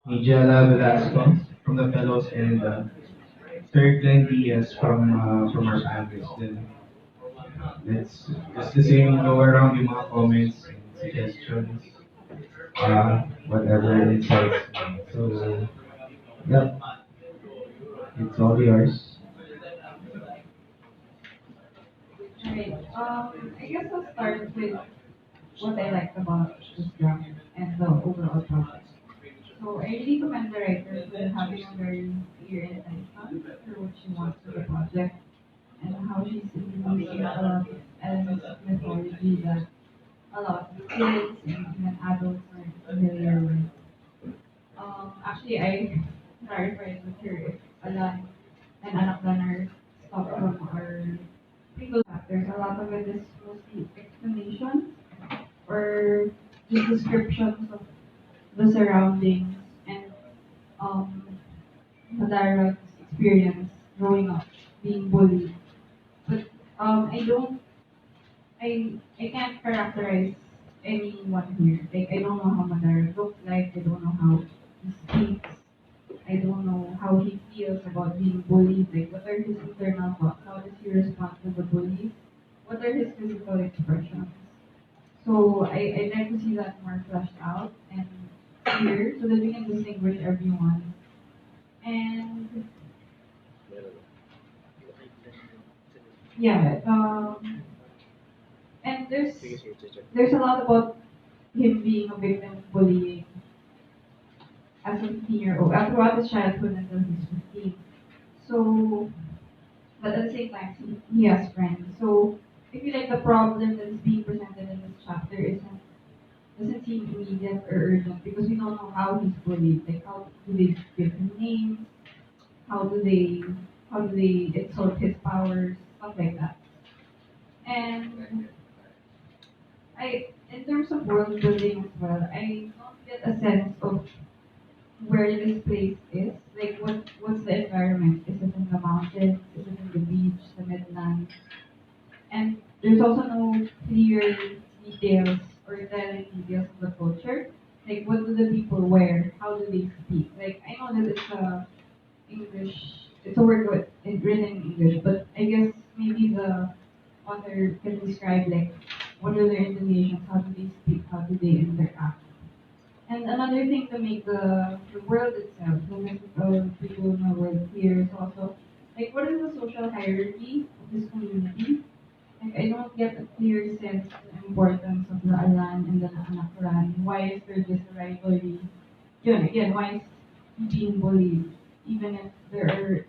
Mijala Velasco from the Fellows, and Third Glenn Diaz from our panelists. Then let's just the same go around yung mga comments and suggestions, whatever insights. So, yeah, it's all yours. Right. I guess I'll start with what I liked about this draft and the overall project. So I really commend the writer for having a very clear intention for what she wants for the project and how she's introducing a lot of elements of mythology that a lot of kids and even adults are familiar with. Actually, I clarified with her if Alan and Anaklan are stuff from our previous chapters. A lot of it is mostly explanations or just descriptions of the surroundings and um, Madarag's experience growing up being bullied. But I don't, I can't characterize anyone here. Like I don't know how Madarag looks like. I don't know how he speaks. I don't know how he feels about being bullied. Like what are his internal thoughts? How does he respond to the bullies? What are his physical expressions? So I'd like to see that more fleshed out and clear so that we can distinguish everyone. And yeah, and there's a lot about him being a victim of bullying as a 15-year-old throughout his childhood until he's 15. So, but at the same time, he has friends. So I feel like the problem that is being presented in this chapter doesn't seem immediate or urgent because we don't know how he's bullied. Like how do they give him names? How do they insult his powers? Stuff like that. And in terms of world building as well, I don't get a sense of where this place is. Like what's the environment? Is it in the mountains? Is it in the beach, the Midlands? And there's also no clear details or telling details of the culture. Like what do the people wear? How do they speak? Like I know that it's a English, it's a word written in English, but I guess maybe the author can describe like what are their intonations, how do they speak, how do they interact. And another thing to make the world itself, the mythical people in the world clear is also like what is the social hierarchy of this community? Like I don't get a clear sense of the importance of the Alan and the Anakran. Why is there this rivalry? Yun, again, why is he being bullied? Even if there are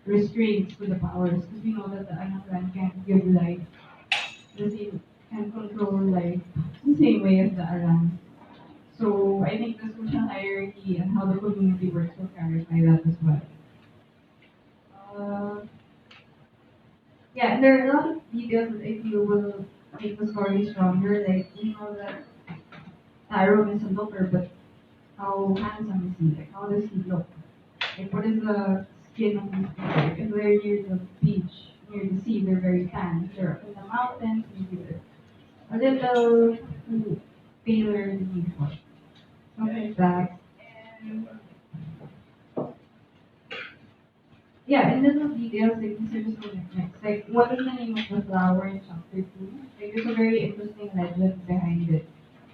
restraints to the powers, because we know that the Anakran can't give life the same can control life the same way as the Alan. So I think the social hierarchy and how the community works will clarify that as well. Uh, yeah, and there are a lot of details that I feel will make the story stronger. Like we know that Tyrone is a looker, but how handsome is he? Like how does he look? Like what is the skin of these people? Like, if they're near the beach, near the sea, they're very tan. If they're up in the mountains, maybe they're a little paler than usual. Something like that. And yeah, and little details like these are just next. Like what is the name of the flower in chapter two? Like there's a very interesting legend behind it.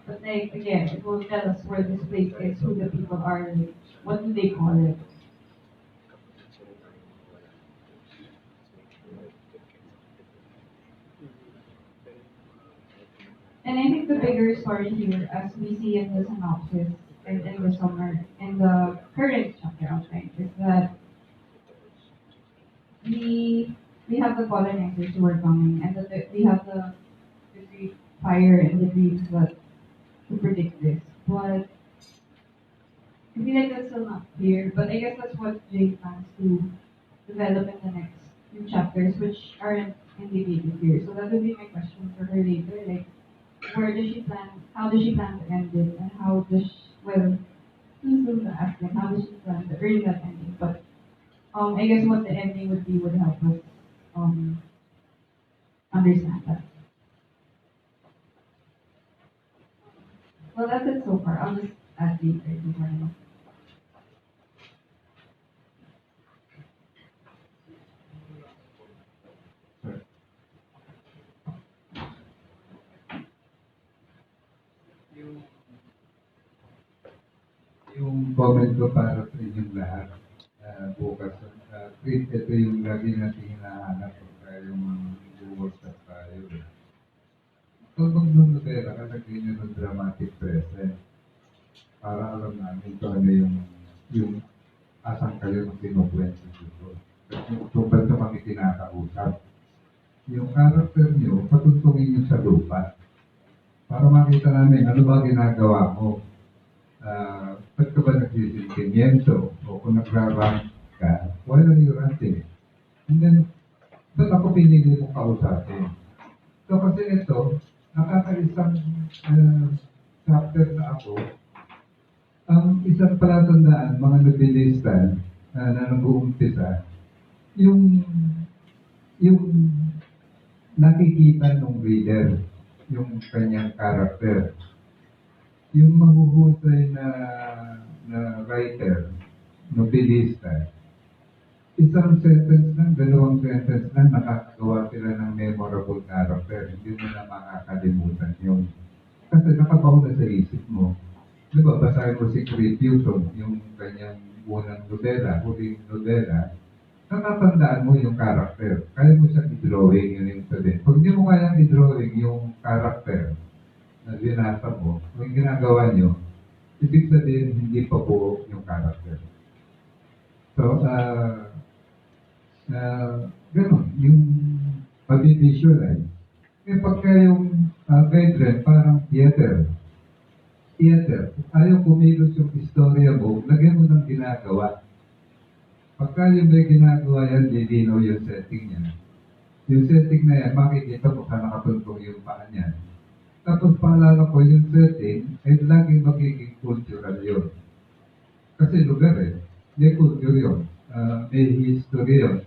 But like again, it will tell us where this place is, who the people are, like what do they call it. And I think the bigger story here, as we see in the synopsis and in the summer, in the current chapter outline, is that we we have the colonizers who are coming, and that we have the great fire and the dreams that to predict this. But I feel like that's still not clear. But I guess that's what Jay plans to develop in the next few chapters, which aren't indicated here. So that would be my question for her later. Like, where does she plan? How does she plan to end it? And how does well, who's going to ask them? How does she plan to earn that ending? But I guess what the ending would be would help us um understand that. Well, that's it so far. I'll just add later. Don't worry. Yung comment ko para sa inyong lahat, bukas, Chris, ito yung lagi natin hinahanap pagka yung buwagsak tayo. Kung magnunodera ka, lagay nyo ng dramatic present para alam namin kung ano yung asan kayo ng kinukwento dito. Kung ba't nyo kami kinakausap. Yung character nyo, patuntungin nyo sa lupa para makita namin ano ba ginagawa mo. Ba't ka ba nagsisintimiento? O kung nagra-rant ka, why are you ranting? And then, ba't ako pinili mong kausapin? So kasi ito, nakakaisang chapter na ako, ang isang palatandaan, mga novelista na nag-uumpisa, yung nakikita ng reader, yung kanyang character. Yung mahuhusay na writer, novelista, isang sentence lang, dalawang sentence lang, nakakagawa sila ng memorable character. Hindi mo na makakalimutan yun. Kasi nakabaw na sa isip mo. Di ba, basahin mo si Chris Hewson, yung kanyang unang nobela, huling nobela, natatandaan mo yung character. Kaya mo siyang i-drawing, yun yung sabihin. Pag hindi mo kayang i-drawing yung character na binasa mo, kung yung ginagawa nyo, ibig sabihin hindi pa buo yung character. So, ganun, yung pag-visualize. Eh, pagka yung guideline, parang theater. Ayaw kumilos yung istorya mo, lagyan mo ng ginagawa. Pagka yung may ginagawa yan, lilinaw yung setting niya. Yung setting na yan, makikita mo ka nakatuntong yung paa niya. Tapos paalala ko yung setting, ay laging magiging cultural yun. Kasi lugar may culture yun, may history yun.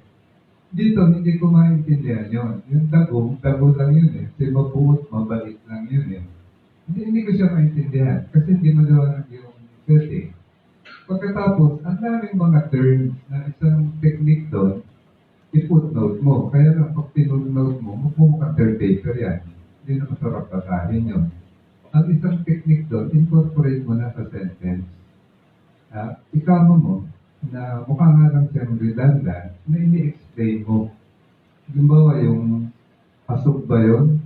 Dito, hindi ko maintindihan yun. Yung dago lang yun Kasi mabuot, mabalik lang yun Hindi ko siya maintindihan kasi hindi maliwanag yung setting. Pagkatapos, ang daming mga terms na isang technique doon, i-footnote mo. Kaya lang pag pinnote mo, magmumukhang third paper yan. Hindi na masarap basahin yun. Ang isang technique doon, incorporate mo na sa sentence. Ikama mo na mukha nga lang siyang redundant na ini-explain mo. Halimbawa yung pasok ba yun?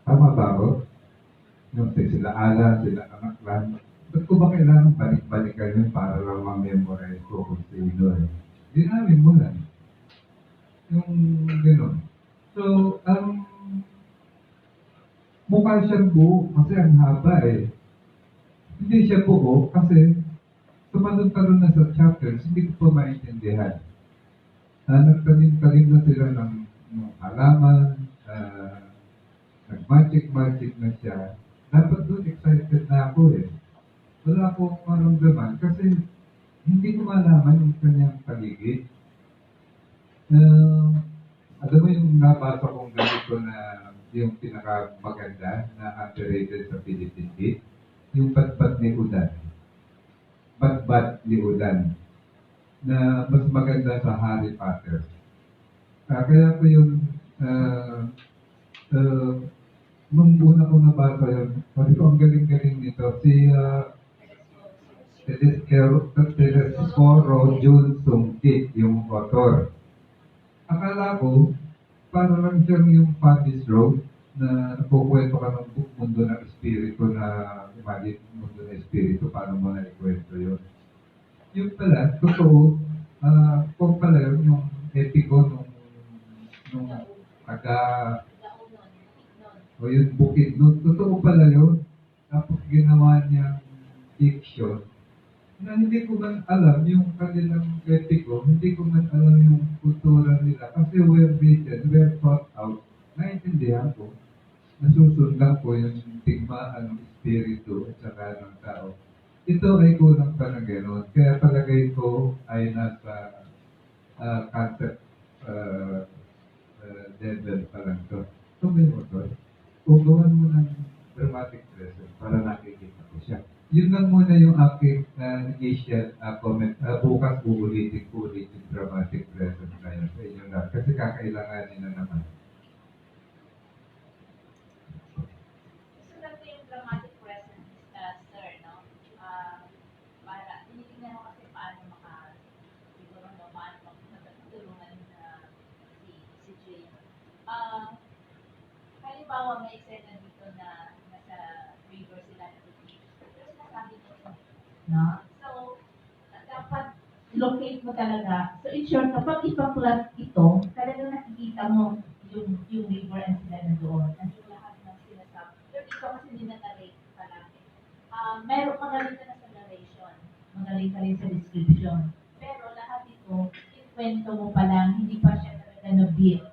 Tama ba ako? Yung sila ala, sila anak lang. Ba't ko ba kailangan balik-balikan yun para lang ma-memorize ko kung sino Dinawin mo lang. Yung gano'n. So, mukha siyang buo kasi ang haba Hindi siya buo kasi tumalon-talon na sa chapters, hindi ko pa maintindihan. Nagtalim-talim na sila ng halaman, nag-magic na siya. Dapat doon excited na ako Wala akong maramdaman kasi hindi ko malaman yung kanyang paligid. Alam mo yung nabasa kong ganito na yung pinakamaganda na underrated sa Philippine yung Batbat ni Udan. Batbat ni Udan na mas maganda sa Harry Potter. Kaya ko yung nung una ko nabasa yun, sabi ko ang galing-galing nito. Si Telesforo Jun Sung-kit, yung author. Akala ko, para lang siyang yung Paddy's Road na nakukwento ka ng mundo ng espiritu na imagine mundo ng espiritu, paano mo na ikwento yun. Yung pala, totoo, kung pala yun, yung epiko nung taga, o yung bukid, totoo pala yun. Tapos ginawa niyang fiction na hindi ko man alam yung kanilang etiko, hindi ko man alam yung kultura nila kasi well written, well thought out. Naintindihan ko, nasusundan ko yung tigmaan ng espiritu at saka ng tao. Ito ay kulang pa na gano'n. Kaya palagay ko ay nasa concept level pa lang to. So may motor, ugawan mo ng dramatic presence para nakikita ko siya. Yun lang muna yung aking initial comment. Bukas uulitin ko ulit yung dramatic presence na yun sa inyo lahat. Kasi kakailanganin na naman. So, yung dramatic presence, sir, no? Para locate mo talaga. So in short, kapag ipa-plot ito, talagang nakikita mo yung river and sila na doon. At yung lahat ng sila sa, pero dito kasi hindi na-narrate palagi. Meron magaling ka na sa narration, magaling ka rin sa description. Pero lahat ito, ikwento mo pa lang, hindi pa siya talaga na-build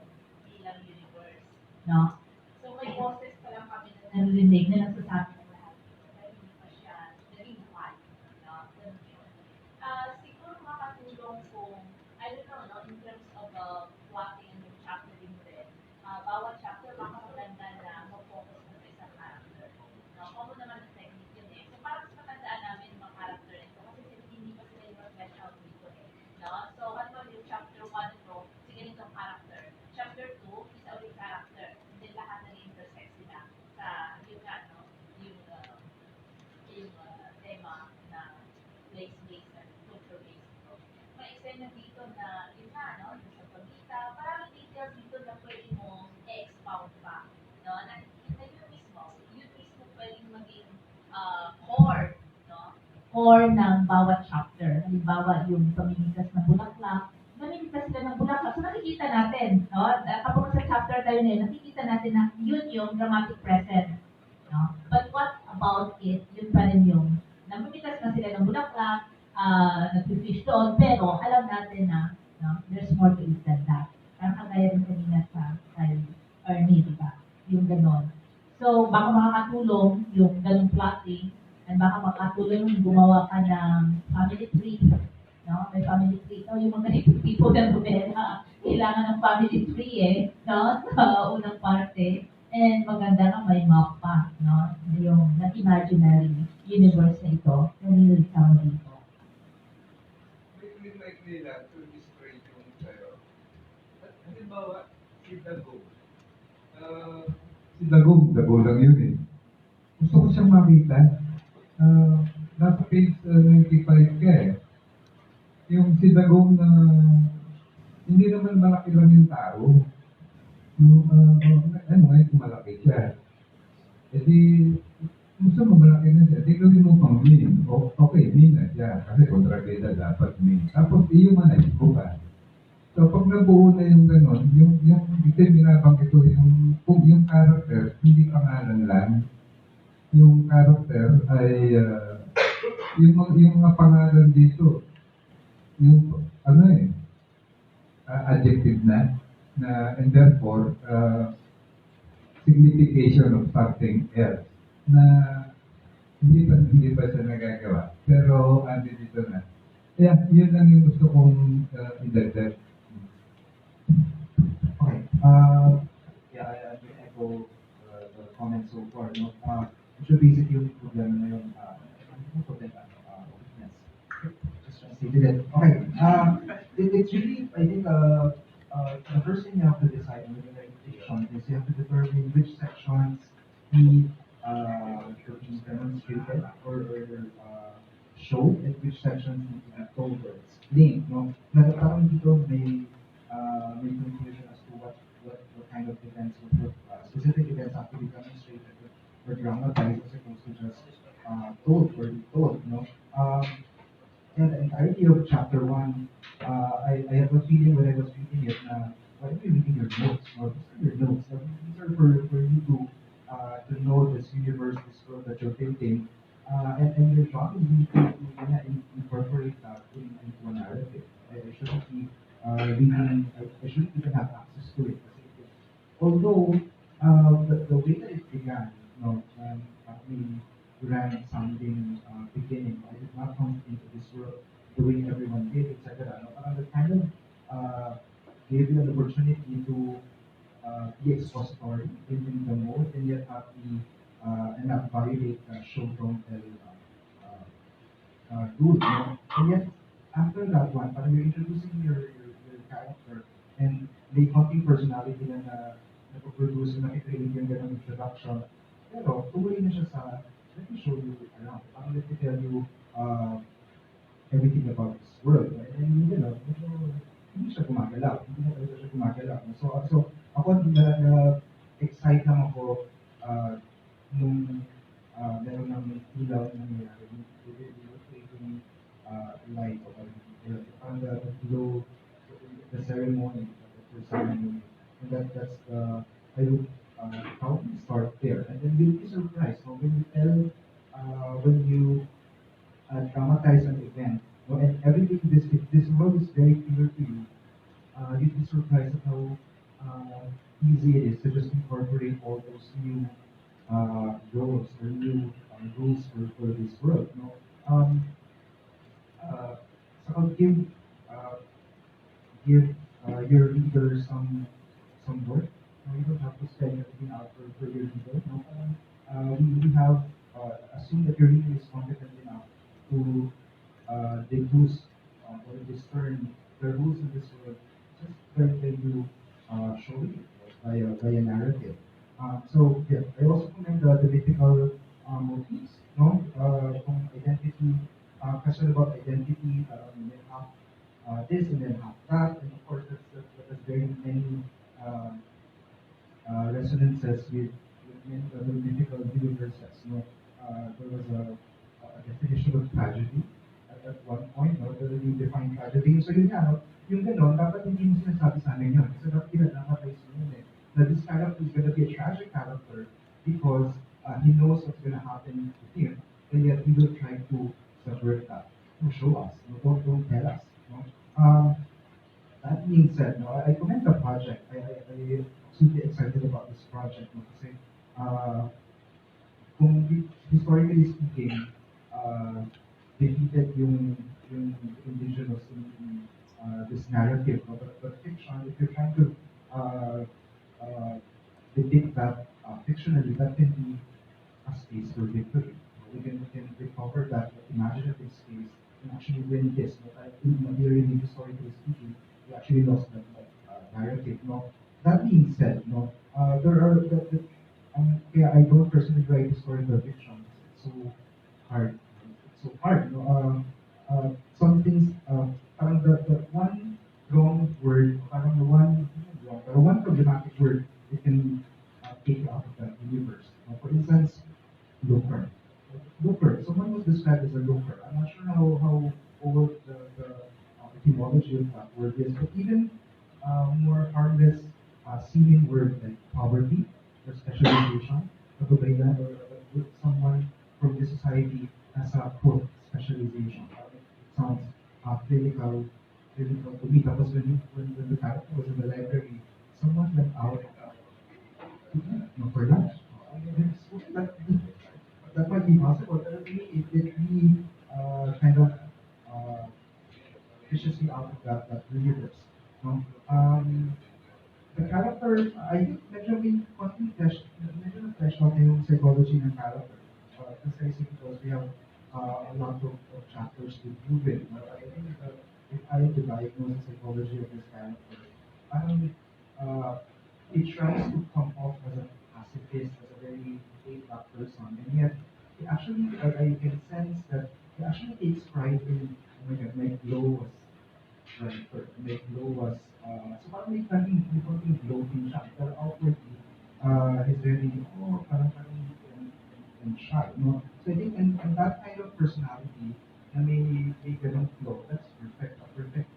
bilang universe. No? So may boses pa lang kami na narinig na nagsasabi ng lahat. Pero hindi pa siya naging one. No? Ganun yun. Siguro makatulong kung, I don't know, no, in terms of plotting and chaptering din, bawat chapter baka maganda na mag-focus mo sa isang character. No? Common naman ang technique yun eh. So parang mas matandaan namin yung mga character nito kasi hindi pa sila yung flesh out dito eh. No? So ano yung chapter 1 ito, sige nitong character. Chapter 2 is only character. Then lahat na intersect sila sa yung ano, yung tema na place-based and culture-based. May eksena dito na yun nga, no? Yung sa pagkita, maraming details dito na pwede mo i-expound pa. No? Na yun mismo pwedeng maging core, no? Core ng bawat chapter. Halimbawa, yung pamimitas ng bulaklak, namimitas sila ng bulaklak. So nakikita natin, no? Kapag sa chapter tayo na yun, nakikita natin na yun yung dramatic present. No? But what about it, yun pa rin yung namimitas na sila ng bulaklak, nag-fish doon, pero alam natin na no, there's more to it than that. Parang kagaya rin kanina kay Ernie, di ba? Yung ganon. So, baka makakatulong yung ganong plotting and baka makakatulong yung gumawa ka ng family tree. No? May family tree. So, yung mga tipo ng novela, kailangan ng family tree no? Sa unang parte. And maganda na may map pa, no? Yung imaginary universe na ito, na nililita mo dito. May likely lang to destroy yung sa'yo. Halimbawa, si Dago. Si Dago lang yun eh. Gusto ko siyang makita. Nasa page 95 ka eh. Yung si Dagong na hindi naman malaki lang yung tao. Yung, ngayon malaki siya. E di, gusto mo malaki na siya, di gawin mo pang mean. Okay, mean na siya. Kasi kontrabida dapat mean. Tapos, i-humanize ko pa. So, pag nabuo na yung gano'n, yung ito yung binabanggit ko, yung character, hindi pangalan lang. Yung character ay, yung mga pangalan dito, yung, adjective na, and therefore, signification of something else na hindi pa siya nagagawa. Pero andi dito na. Yeah, yun lang yung gusto kong idagdag. Okay. Yeah, I echo the comments so far. No? So basic yung problema na yung problema, weakness. Just translated it. Okay. It's really, I think, the first thing you have to decide when you're writing fiction is you have to determine which sections need to be demonstrated or showed and which sections need to be told or explained. No? Parang dito may confusion as to what kind of events would specific events have to be demonstrated or dramatized as opposed to just told or told. You know? And the entirety of chapter 1, I have a feeling when I was reading it, why are you reading your notes? Or your notes? These are for you to know this universe, this world that you're building. And your job is really to incorporate that into a narrative. I shouldn't be I shouldn't even have access to it. Although, the way that it began, when grand sounding beginning. I did not come into this world the way everyone did, etc. No? Parang that kind of gave you an opportunity to be expository in the mode and yet not violate show don't tell rule. No? And yet after that one, parang you're introducing your character and may konting personality na napoproduce, nakikreate yung ganang introduction. Pero tuloy na siya sa let me show you around. Let me tell you everything about this world. And you know, hindi siya gumagalaw. Hindi na talaga siya gumagalaw. So ako excite lang ako nung meron ng ilaw na nangyayari. Creating light o on the glow, the ceremony, the ceremony, and that's the I would probably start there, and then you'll be surprised. So when you tell, when you dramatize an event, and everything if this world is very clear to you, you'd be surprised at how easy it is to just incorporate all those new roles or new rules for this world. Um, so I'll uh, give your reader some work. You don't have to spend everything out for your reader. No? We have assume that your reader is competent enough to deduce or discern the rules of this world just when you show it by a narrative. So yeah, I also commend the mythical motifs, no? Kung identity, question about identity, then half this and then half that, and of course that's very many uh, resonances with many other mythical universes. There was a definition of tragedy at one point, no? Whether you define tragedy. So yun nga, no? Yung ganon, dapat hindi mo sinasabi sa amin yun. Kasi dapat pinadramatize mo yun eh. That this character is going to be a tragic character because he knows what's going to happen to him, and yet he will try to subvert that. To show us. No? Don't tell us. No? That being said, no, I commend the project. I super excited about this project. No? Kasi, historically speaking, defeated yung indigenous in this narrative. No? But fiction, if you're trying to uh, uh, depict that fictionally, that can be a space for victory. We can recover that imaginative space and actually win this. But in really historically speaking, we actually lost that narrative. No? That being said, no, there are yeah, I don't personally write historical fiction. It's so hard. It's so hard. No? Some things, parang the one wrong word, parang the one wrong, pero one problematic word, it can take you out of that universe. For instance, looper. Looper. Someone was described as a looper. I'm not sure how old the etymology of that word is, but even more harmless seeming word like poverty or specialization, kababaihan, or someone from the society as a quote specialization. It sounds clinical to me. Tapos when the character was in the library, someone went out no, for lunch. That, that might be possible, but really, it really kind of uh, pushes you out of that universe. No? The character, I think medyo na-flesh out na yung psychology ng character. Precisely because we have a lot of chapters to do with. I think if I had to diagnose the psychology of this character, parang it tries to come off as a pacifist, as a very laid-back person, and yet he actually, I can sense that he actually takes pride in, oh my God, my glow was right, or my glow was, so parang may konting gloating siya, pero outwardly, he's very, parang and shy, no? So I think, and that kind of personality, na may ganong flow, that's perfect, a perfect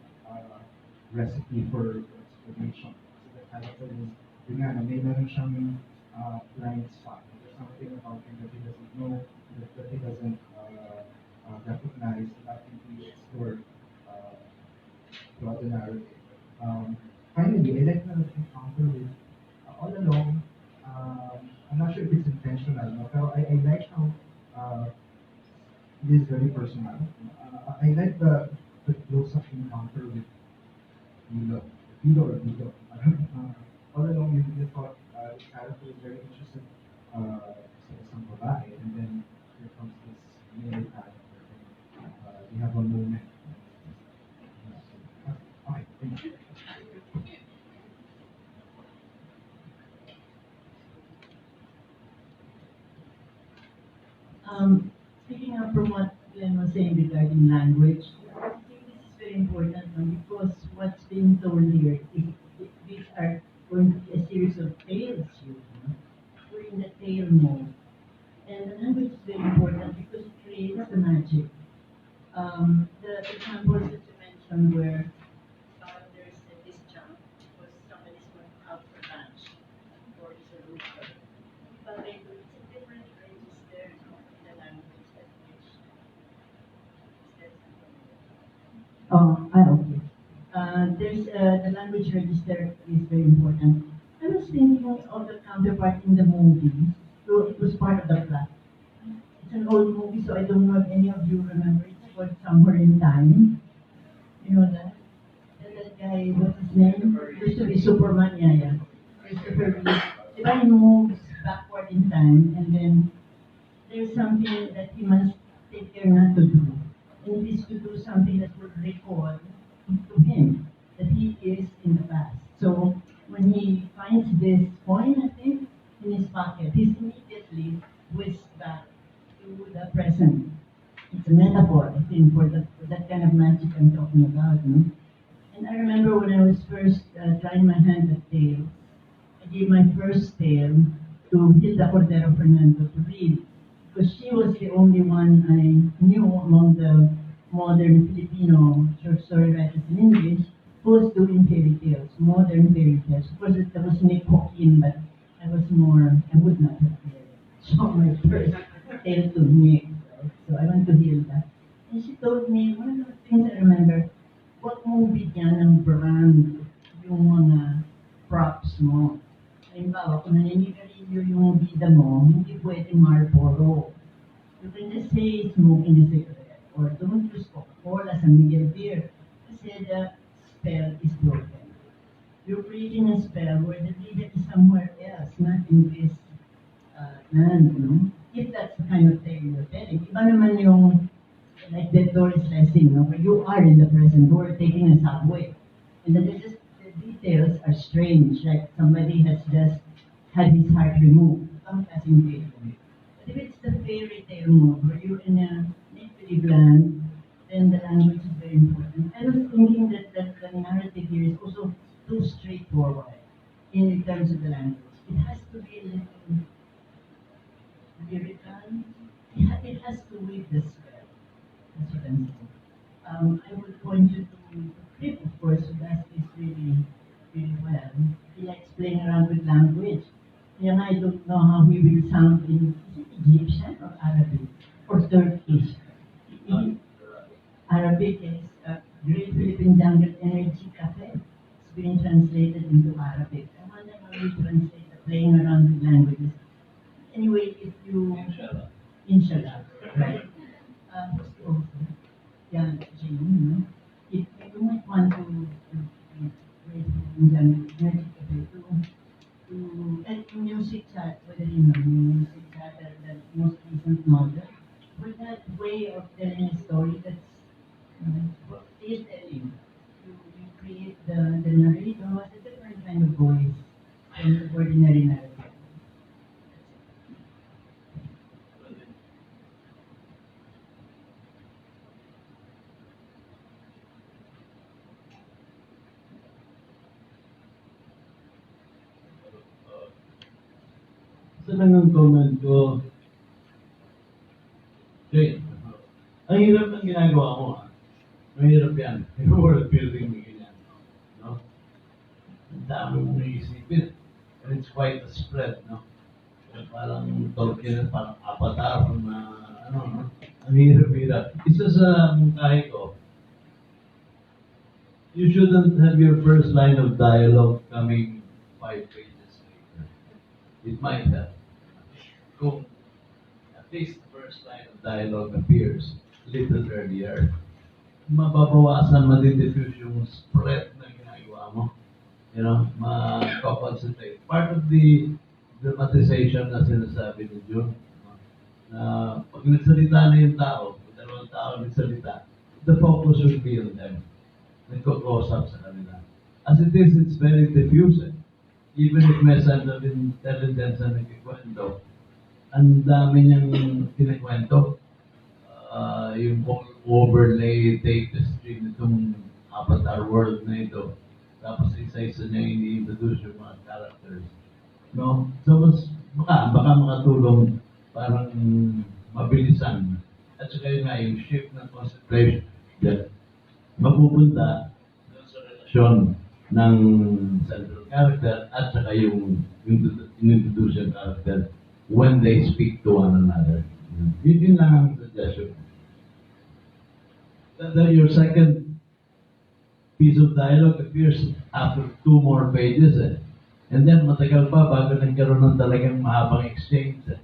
recipe for explanation. So the character is, yun nga, na may meron siyang blind spot. There's something about him that he doesn't know, that he doesn't recognize, that can be explored throughout the narrative. Finally, I like the encounter with, all along, I'm not sure if it's intentional, no? Pero I like how it is very personal. I like the close-up encounter with Milo. Milo or Milo. All along, you thought this character is very interested sa isang babae, and then here comes this male character, and we have a moment. Okay, thank you. Picking up from what Glenn was saying regarding language, I think this is very important because what's being told here is these are going to be a series of tales. We're in the tale mode. And the language is very important because it creates the magic. The examples that you mentioned one where there's a disjunct because somebody's going out for lunch or is a rooster. But it's a different register in the language that which is there something? Okay. There's the language register is very important. I was thinking of the counterpart in the movie. So it was part of the plot. It's an old movie, so I don't know if any of you remember. It's called Somewhere in Time. You know that? And that guy, what's his name? Used to be Superman, yeah. Christopher Reeve. The guy moves backward in time, and then there's something that he must take care not to do. And it is to do something that would recall to him that he is in the past. So when he finds this coin, I think, in his pocket, he's immediately whisked back to the present. It's a metaphor, I think, for that kind of magic I'm talking about. No? And I remember when I was first trying my hand at tales, I gave my first tale to Hilda Cordero Fernando to read because she was the only one I knew among the modern Filipino short story writers in English who was doing fairy tales, modern fairy tales. Of course, there was Nick Hawkin, but I would not have shown my first tale to Nick. Right? So I went to Hilda. And she told me, one of the things I remember, what movie yan ng brand yung mga props mo? Halimbawa, kung naninigarilyo yung bida mo, hindi pwede Marlboro. You can just say smoking a cigarette or don't use Coca-Cola sa Miguel beer kasi the spell is broken. You're creating a spell where the leader is somewhere else, not in this land, you know? If that's the kind of thing you're telling. Iba naman yung, like the Doris Lessing, no? Where you are in the present, you are taking a subway. And then the details are strange, like somebody has just had his heart removed. Ang klaseng tale. But if it's the fairy tale mode, where you're in a make-believe land, then the language is very important. I was thinking that the narrative here is also too straightforward in terms of the language. It has to be a little lyrical. It has to weave the spell. That's what I'm saying. I would point you to Flip, of course, who does this really, really well. He likes playing around with language. And I don't know how he will sound in, is it Egyptian or Arabic? Or Turkish? Arabic is Great Philippine Jungle Energy Cafe. It's being translated into Arabic. I wonder how we translate the playing around with languages. Anyway, if you... Inshallah. Right? Who's the author? Yeah, Jane, you know. If you might want to Great Philippine Jungle Energy Cafe and music chat, whether you know music chat, the most recent novel, for that way of telling a story that's storytelling. You create the narrator who has a different kind of voice than the ordinary narrator. Isa lang ang comment ko. Jay, ang hirap ng ginagawa mo, ha? Mahirap yan. Yung world building mo ganyan. No? Ang dami mong naisipin. And it's quite a spread, no? Parang Tolkien, parang Avatar, no? Ang hirap-hirap. Isa sa mungkahi ko, you shouldn't have your first line of dialogue coming 5 pages later. It might have. Kung at least the first line of dialogue appears a little earlier, mababawasan, madidiffuse yung spread na ginagawa mo. You know, ma-concentrate. Part of the dramatization na sinasabi ni June, na pag nagsalita na yung tao, pag dalawang tao nagsalita, the focus will be on them. Nagko-close up sa kanila. As it is, it's very diffusing. Even if may sense of intelligence na nagkikwento, ang dami niyang kinikwento. Yung overlay tapestry nitong Avatar world na ito. Tapos isa-isa niya ini-introduce yung mga characters. No? So, baka makatulong parang mabilisan. At saka yun nga, yung shift ng concentration. Yeah. mapupunta doon sa relasyon ng central character at saka yung introduction character when they speak to one another. Yun lang ang suggestion. Your second piece of dialogue appears after 2 more pages eh. And then matagal pa bago nagkaroon ng talagang mahabang exchange eh.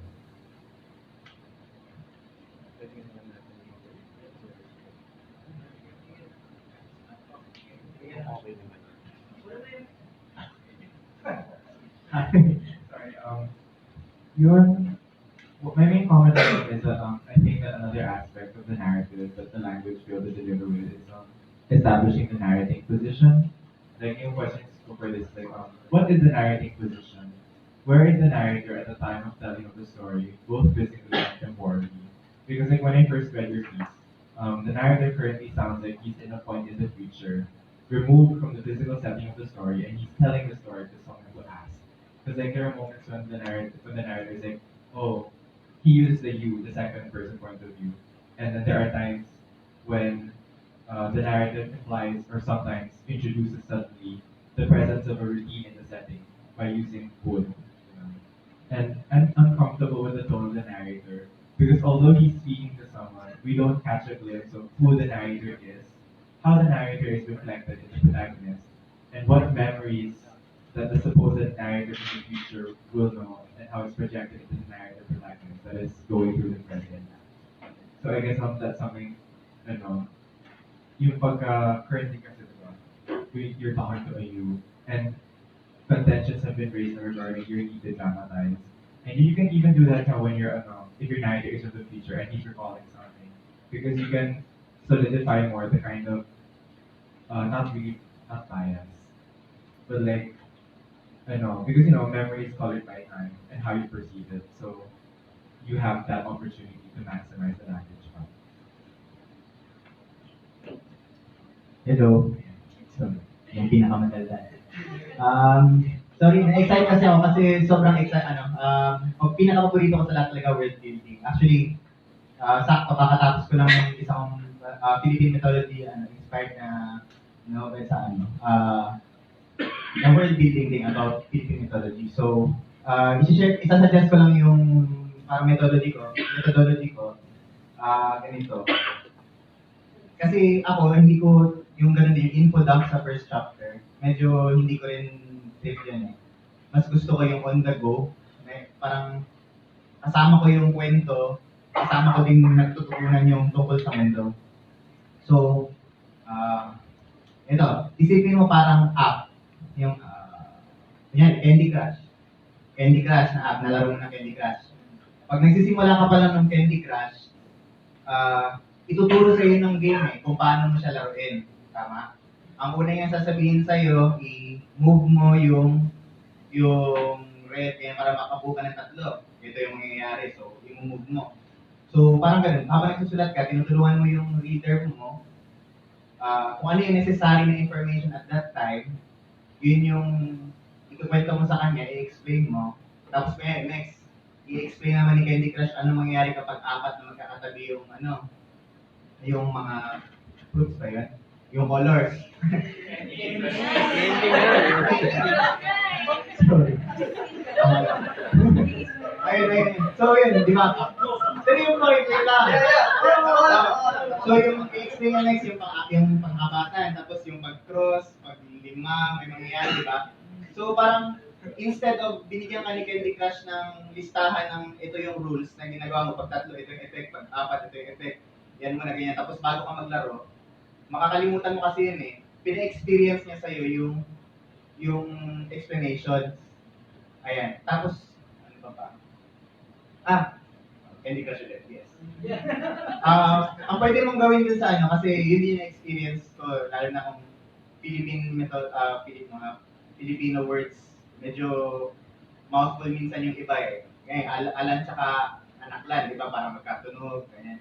Sorry, my main comment on it is that I think that another aspect of the narrative that the language field to deliver with is establishing the narrating position. Like yung questions for this, like what is the narrating position? Where is the narrator at the time of telling of the story, both physically and temporally? Because like when I first read your piece, the narrator currently sounds like he's in a point in the future, removed from the physical setting of the story, and he's telling the story to someone who asked. Because like there are moments when the narrator is like, oh, he uses the you, the second person point of view, and then there are times when the narrative implies or sometimes introduces suddenly the presence of a routine in the setting by using would. And I'm uncomfortable with the tone of the narrator because although he's speaking to someone, we don't catch a glimpse of who the narrator is, how the narrator is reflected in the protagonist, and what memories that the supposed narrator from the future will know, and how it's projected into the narrative protagonist that is going through the present. So I guess that's something, I don't know, yung pagka currently kasi diba, you're talking to a you, and contentions have been raised regarding your need to dramatize. And you can even do that now when you're, if your narrator is of the future and he's recalling something. Because you can solidify more the kind of, not bias, but like, I know, because memory is colored by time and how you perceive it. So you have that opportunity to maximize the language part. Hello. So, yung pinakamadala. Sorry, na-excite kasi ako kasi sobrang excited, ang pinaka-paborito ko sa lahat talaga world building. Actually, sakto kakatapos ko lang ng isang Philippine mythology inspired na novel sa the world building thing about Philippine mythology. So, isa-suggest ko lang yung parang methodology ko, ganito. Kasi ako, hindi ko yung ganun din, info dump sa first chapter, medyo hindi ko rin trip yan eh. Mas gusto ko yung on the go, parang kasama ko yung kwento, kasama ko din nagtutukunan yung tungkol sa mundo. So, ito, isipin mo parang app, yung, yan, Candy Crush. Candy Crush na app, nalaro ng Candy Crush. Pag nagsisimula ka pa lang ng Candy Crush, ituturo sa iyo ng game kung paano mo siya laruin. Tama? Ang una niyang sasabihin sa iyo, i-move mo yung red kaya para makabuo ka ng 3. Ito yung mangyayari. So, i-move mo. So, parang ganun. Habang nagsusulat ka, tinutulungan mo yung reader mo kung ano yung necessary na information at that time, yun yung ikukwento mo sa kanya, i-explain mo. Tapos next, i-explain naman ni Candy Crush ano mangyayari kapag 4 na magkakatabi yung mga fruits ba yun? Yung colors. Sorry. Ayun. So yun, di ba? Pero yung makikita. So yung i-explain na next, yung pang-abatan, tapos yung pag-cross, pag-lima, may mangyayari, di ba? So parang, instead of binigyan ka ni Candy Crush ng listahan ng ito yung rules na ginagawa mo, pag 3, ito yung effect, pag 4, ito yung effect, yan mo na ganyan. Tapos bago ka maglaro, makakalimutan mo kasi yun pina-experience niya sa'yo yung explanations. Ayan. Tapos, ano pa? Candy Crush ulit, yes. Ang pwede mong gawin dun sa kasi yun din yung experience ko, lalo na kung Filipino words, medyo mouthful minsan yung iba Ngayon, alan tsaka anaklan, di ba? Parang magkatunog, ganyan.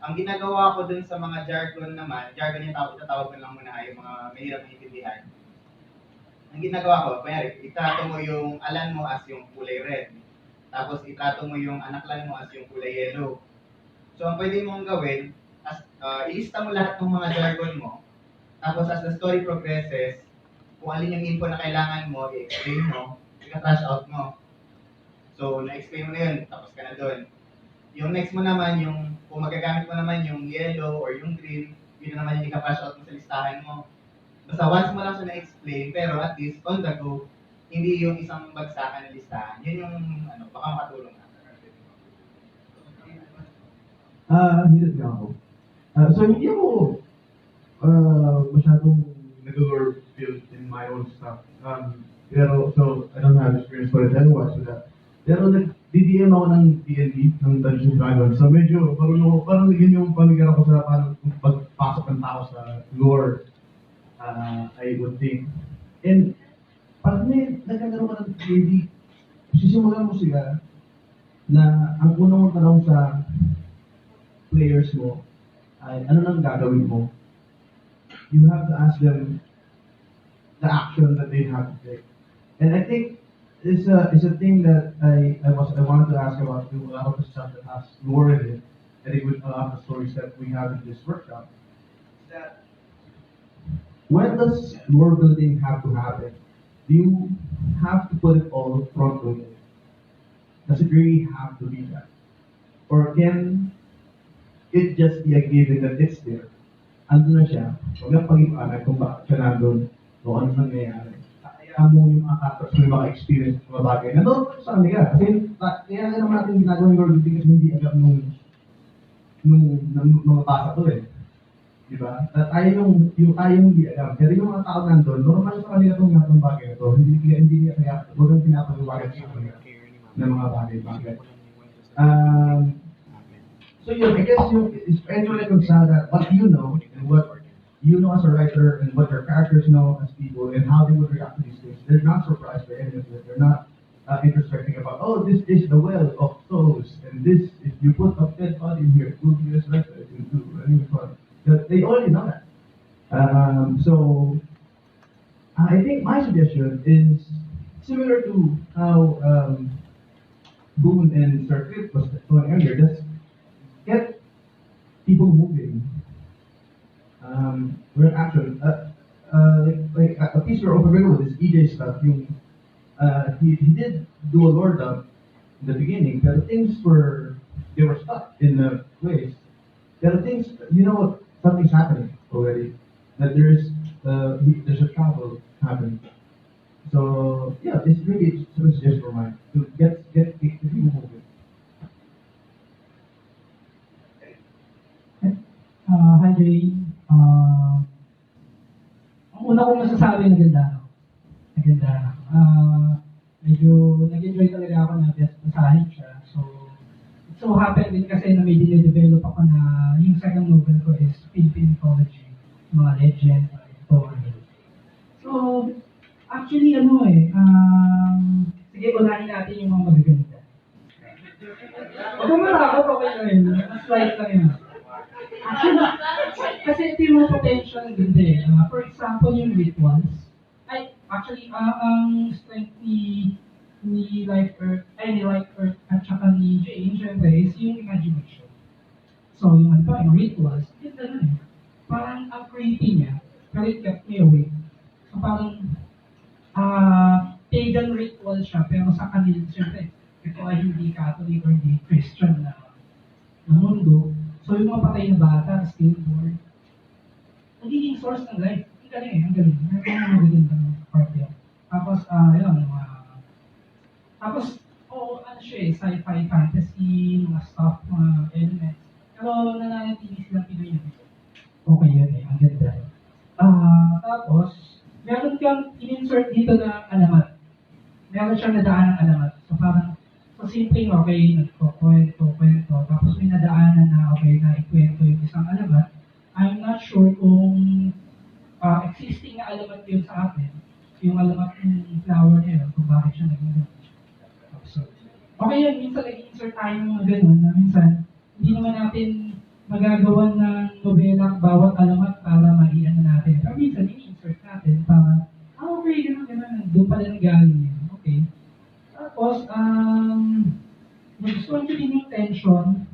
Ang ginagawa ko dun sa mga jargon naman, jargon yung itatawag ko lang muna yung mga mahirap maintindihan. Ang ginagawa ko, kaya itrato mo yung alan mo as yung kulay red. Tapos itrato mo yung anaklan mo as yung kulay yellow. So ang pwede mong gawin, ilista mo lahat ng mga jargon mo. Tapos as the story progresses, kung alin yung info na kailangan mo, i-explain mo, i-trash out mo. So, na-explain mo na yun, tapos ka na doon. Yung next mo naman, yung kung magagamit mo naman yung yellow or yung green, yun na naman yung ika-trash out mo sa listahan mo. Basta once mo lang siya na-explain, pero at least on the go, hindi yung isang bagsakan na listahan. Yun yung, baka makatulong na. Hirap nga ako. So, hindi ako masyadong nag-lore build in my own stuff. Pero, so, I don't have experience for it otherwise with that. Pero nag-DDM ako ng D&D, ng Dungeons and Dragons. So, medyo, parang yun yung pamigar ako sa parang pagpasok ng tao sa lore, I would think. And, pag may nagkakaroon ka ng D&D, sisimulan mo sila na ang unang tanong sa players mo ay ano nang gagawin mo. You have to ask them the action that they have to take. And I think it's a thing that I wanted to ask about a lot of the stuff that has lore in it. I think with a lot of the stories that we have in this workshop, is that when does lore building have to happen? Do you have to put it all front loaded? Does it really have to be that? Or can it just be a given that it's there? Andun na siya, huwag na pag-ipanan kung bakit siya nandun, o ano nangyayari. Kaya mo yung mga characters may mga experience ng mga bagay. Nandun ko sa kanila. Kasi kaya nga naman natin ginagawa yung world building kasi hindi agad nung mga basa to eh. Diba? At tayo yung hindi alam. Pero yung mga tao nandun, normal sa kanila itong lahat ng bagay na to. Hindi niya kaya, huwag ang pinapagawagan sa kanila ng mga bagay-bagay. So yun, I guess it's eventually comes down that what you know and what you know as a writer and what your characters know as people and how they would react to these things. They're not surprised by any of it. They're not introspecting about, oh, this is the well of souls and this, if you put a dead body in here, it will be resurrected into anything fun. They already know that. So I think my suggestion is similar to how Boone and Sir Cliff was going earlier. Just get people moving. We're in action. Like a piece we're familiar with is EJ stuff. He did do a lore dump in the beginning, but things were stuck in the place. There are things, something's happening already. That there's a travel happening. So yeah, it's really a suggestion for mine to get people moving. Hi Jay. Ang una kong masasabi, naganda. Medyo nag-enjoy talaga ako na basahin siya. So, it so happened din kasi na may dine-develop ako na yung second novel ko is Philippine mythology, mga legend, story. So, actually sige, unahin natin yung mga magaganda. Huwag mo matakot, okay na yun. Mas light lang yun. Kasi ito yung potential ng ganda eh. For example, yung rituals. Ang strength ni Life Earth at saka ni Jane, syempre, is yung imagination. So, yung yung rituals, ganda na eh. Parang ang creepy niya, pero it kept me awake. So, parang pagan ritual siya, pero sa kanila, syempre, ito ay hindi Catholic or hindi Christian na mundo. So, yung mga patay na bata, stillborn, nagiging source ng life. Ang galing eh, ang galing. Magagandang part yan. Tapos, sci-fi, fantasy, mga stuff, mga elements. Pero nananatili silang Pinoy yun. Okay yun eh, ang ganda. Tapos, meron kang in-insert dito na alamat. Meron siyang nadaan ng alamat. So, parang, simpleng okay, nagkwento, tapos may nadaanan na okay, na ikwento yung isang alamat. I'm not sure kung existing na alamat yun sa atin, yung alamat ng flower na yun, kung bakit siya naging gano'n. So, okay yun, minsan nag-insert tayo ng mga gano'n, na minsan, hindi naman natin magagawa ng nobela bawat alamat para maian na natin. Pero minsan, i-insert natin para, okay, gano'n, doon pala nanggaling yun, okay. Tapos, nagustuhan ko din yung tension,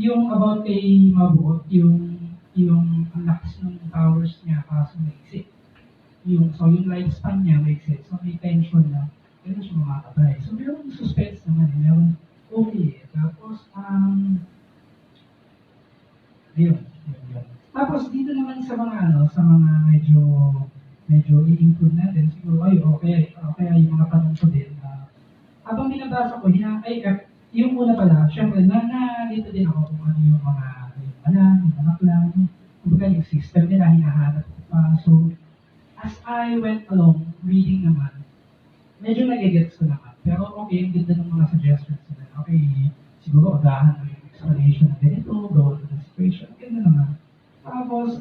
yung about kay Mabuot, yung ang lakas ng powers niya kaso maiksi. Yung lifespan niya maiksi. So may tension na kailan siya makakatay. So meron suspense naman eh. Meron okay eh. Tapos, yun. Tapos dito naman sa mga sa mga medyo i-improve natin, siguro okay yung mga tanong ko din. Habang binabasa ko, yung una pala, syempre, dito din ako kung ano yung mga plan, kumbaga yung system nila, hinahanap ko pa. So, as I went along, reading naman, medyo nagigets ko naman. Pero okay, yung ganda ng mga suggestions nila. Okay, siguro agahan mo yung explanation ng ganito, go to the situation, ganda naman. Tapos,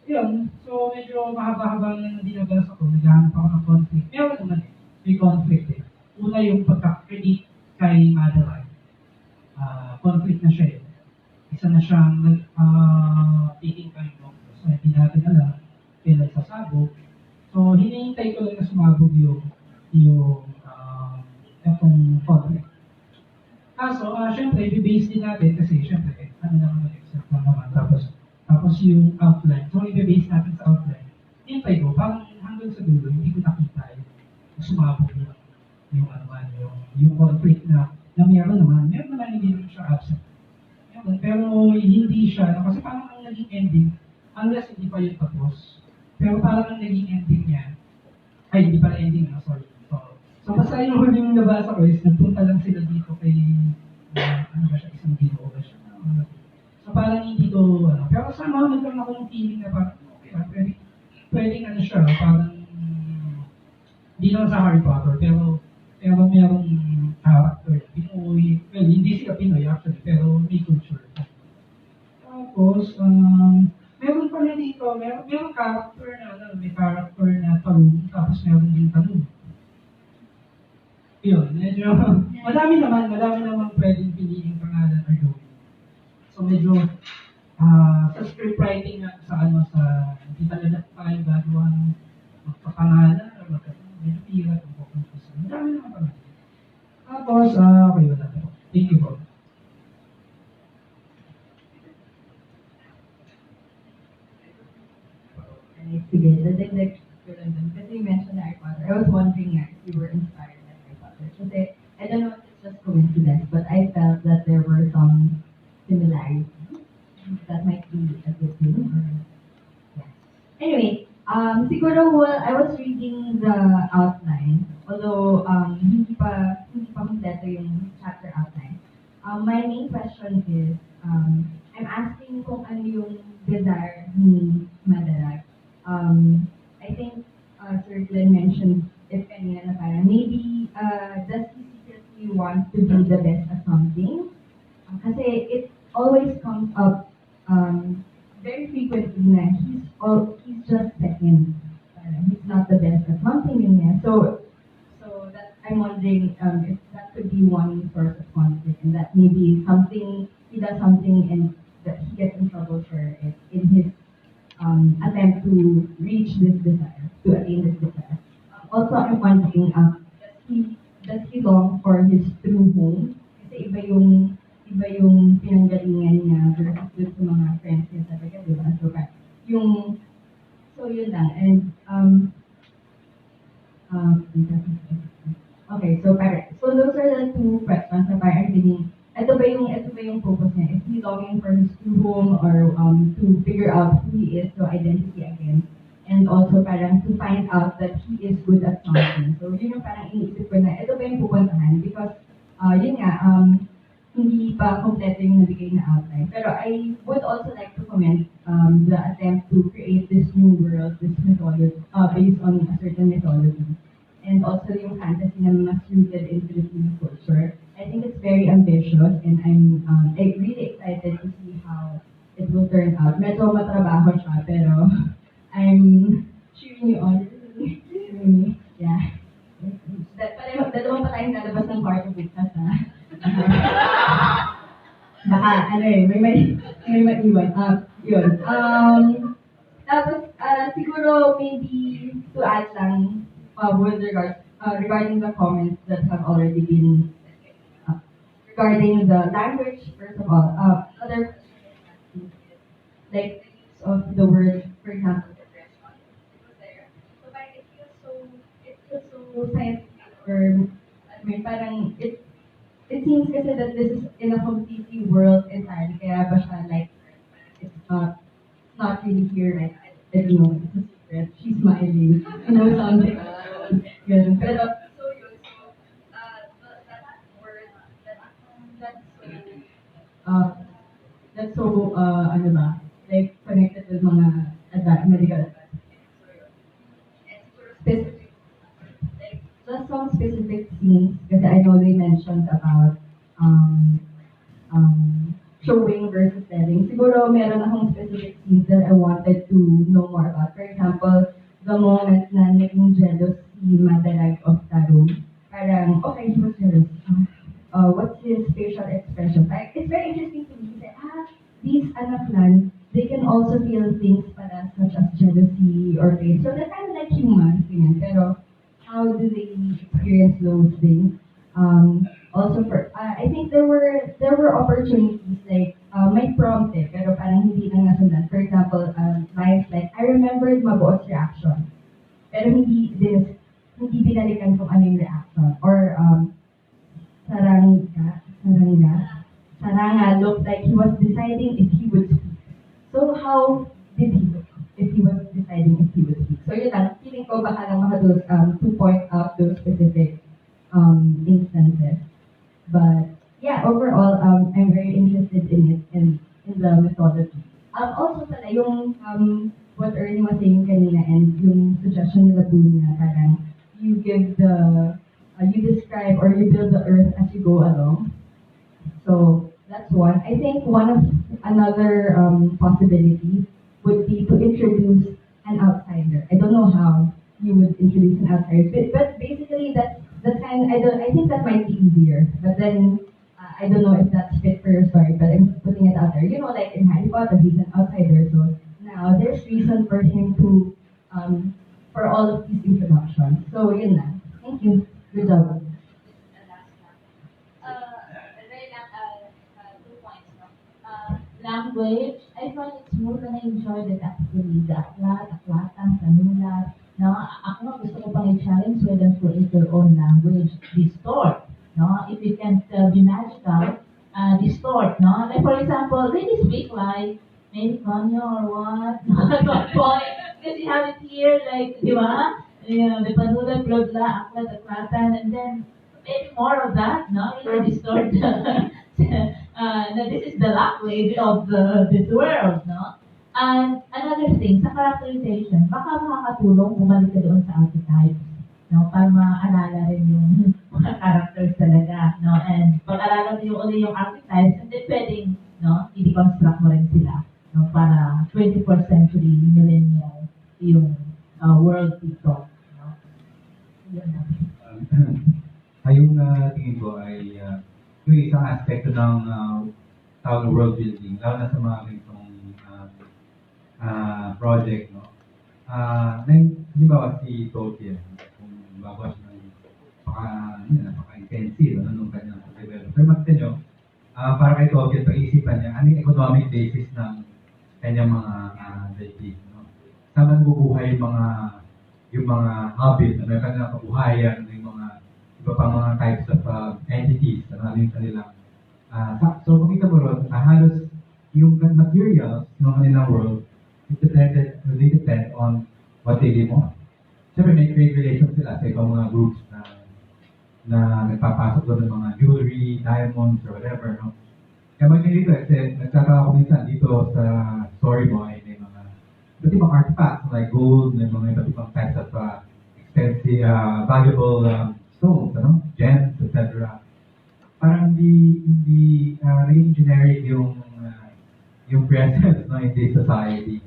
yun, so medyo mahaba-haba lang na dinabasa ko, naghahanap ako ng conflict. Meron naman eh, may conflict eh. Una yung pagka-predict kay Madeline. Conflict na siya eh. Isa na siyang taking time off. So, hindi natin alam kailan sasabog. So, hinihintay ko lang na sumabog yung conflict. Kaso, syempre, i-base din natin kasi syempre, ano naman except lang naman. Tapos yung outline. So, i-base natin sa outline. Hintay ko, parang hanggang sa dulo, hindi ko nakita sumabog yung conflict na meron naman hindi naman siya absent. Pero hindi siya, kasi parang ang naging ending, unless hindi pa yun tapos, pero parang ang naging ending niya, hindi pala ending sorry. So basta yung huling nabasa ko is, nagpunta lang sila dito kay, ano ba siya, isang ginoo ba siya? So parang hindi to, pero somehow nagkaroon ako ng feeling na parang, okay, pwedeng ano siya, parang, hindi naman sa Harry Potter, pero merong character, Pinoy, well, hindi sila Pinoy actually, pero may culture. Tapos, meron pala dito, merong character na, may character na talong, tapos meron din talong. Yun, medyo, madami naman pwedeng piliin pangalan or gawin. So medyo, sa script writing nga, sa hindi talaga tayo gagawa ng magpapangalan, or medyo hirap ang focus. Madami naman pala. Tapos, okay, wala po. Thank you po. Sige, dadagdag ko lang dun. Kasi you mentioned Harry Potter. I was wondering if you were inspired by Harry Potter. Kasi, I don't know if it's just coincidence, but I felt that there were some similarities. That might be a good thing. Yeah. Anyway, siguro I was reading the outline, although hindi pa kompleto yung chapter outline. My main question is, I'm asking kung ano yung desire ni Madeline. I think Sir Glenn mentioned it kanina na parang maybe does he secretly want to be the best at something? Kasi it always comes up very frequently na he's just second. He's not the best at something in there. So that I'm wondering if that could be one source of conflict, and that maybe he does something and that he gets in trouble for it in his attempt to reach this desire, to attain this desire. Also, I'm wondering, does he long for his true home? Kasi iba yung pinanggalingan niya versus sa mga friends niya talaga, di ba? So yun lang. And okay, so those are the two questions na parang thinking, ito ba yung focus niya? Is he longing for his true home or to figure out who he is, so identity again? And also parang to find out that he is good at something. So yun yung parang iniisip ko na ito ba yung pupuntahan? Because yun nga, hindi pa kompleto yung nabigay na outline. Pero I would also like to comment the attempt to create this new world, this mythology, based on a certain mythology. And also yung fantasy na mas rooted in Filipino culture. I think it's very ambitious, and I'm really excited to see how it will turn out. Medyo matrabaho siya, pero I'm cheering you on. Yeah. Dalawang pa tayong lalabas ng kwarto bukas, ha? Baka, may maiwan. Yun. Tapos, siguro, maybe to add lang with regarding the comments that have already been regarding the language, first of all, other like of the word, for example, so parang it feels so scientific, or I mean, parang it seems kasi that this is in a completely world entirely, kaya ba siya like, it's not really here, like, I don't know, it's a secret, she's smiling, you know, something, ganun. Pero, so yun, so, that word, that's so, ano ba, like, connected with mga medical advancements. And specific, like, just some specific scenes, kasi I know they mentioned about, showing versus telling. Siguro meron akong specific scenes that I wanted to know more about. For example, the moment na naging jealous si Madalag of Taro. Parang, okay, he was jealous. What's his facial expression? Like, it's very interesting to me. Kasi, these anaklan, they can also feel things para such as jealousy or pain. So they're kind of like humans, ganyan. Pero how do they experience those things? Also, I think there were opportunities like may prompt pero parang hindi lang nasundan. For example, lines like, I remembered Mabuo's reaction, pero hindi binalikan kung ano yung reaction. Or Saranga looked like he was deciding if he would speak. So how did he look if he was deciding if he would speak? So yun lang, feeling ko baka lang those to point out those specific instances. But yeah, overall, I'm very interested in it, in the methodology. Also pala, yung what Ernie was saying kanina and yung suggestion nila Boone na parang you give you describe or you build the earth as you go along. So that's one. I think another possibility would be to introduce an outsider. I don't know how you would introduce an outsider, but basically that's I think that might be easier. But then I don't know if that's fit for your story, but I'm putting it out there. You know, like in Harry Potter, he's an outsider, so now there's reason for him to for all of these introductions. So yun na. Thank you. Good job. Language, I find it smooth and I enjoy it actually. The aklatan, sanulat. No, ako gusto ko pang i-challenge students to create their own language. Distort. No, if you can't be magical, distort. No, like for example, really speak like maybe Konyo or what? At what point? Because you have it here, like, di ba? The panulat, blogla, aklat, aklatan, and then maybe more of that. No, you distort. That this is the language of this world, no? And another thing, sa characterization, baka makakatulong bumalik ka doon sa archetypes, no? Para maalala rin yung mga characters talaga, no? And pag-alala mo yung uli yung archetypes, and then pwedeng, no, i-deconstruct mo rin sila, no? Para 21st century millennial yung world TikTok, no? Yun na. Yung tingin ko ay yung isang aspekto ng tawag world building, lalo na sa mga ganitong project, no? Halimbawa si Tolkien, kung bawas ng napaka-intensive, nung kanyang pag-develop. Pero magta nyo, para kay Tolkien, pag-iisipan niya, ano yung economic basis ng kanyang mga daigdig, no? Saan bubuhay yung mga habit, ano yung kanilang kabuhayan, yung mga iba pa mga types of entities, ano yung kanilang. So, makita mo ron, halos yung materials ng kanilang world, they depend on what they live on. Siyempre, may trade relations sila sa ibang mga groups na nagpapasok doon ng mga jewelry, diamonds, or whatever, no? Kaya magiging dito, kasi nagtataka ko minsan dito sa story mo ay may mga iba't ibang artifacts like gold, may mga iba't ibang types of expensive, valuable stones, ano? Gems, etc. Parang hindi naging generic yung presence, no, in this society.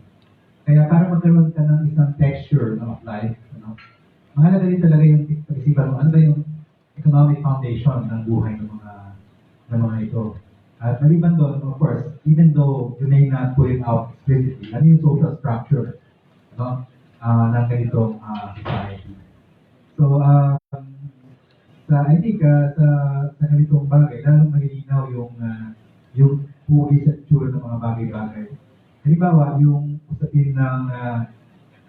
Kaya para magkaroon ka ng isang texture, no, of life, ano, mahalaga din talaga yung pag-isipan mo, ano ba yung economic foundation ng buhay ng mga ito. At maliban doon, of course, even though you may not put it out explicitly, ano yung social structure, no, ng ganitong society. So, I think sa ganitong bagay, lalong malilinaw yung huli sa tsura ng mga bagay-bagay. Halimbawa, yung usapin ng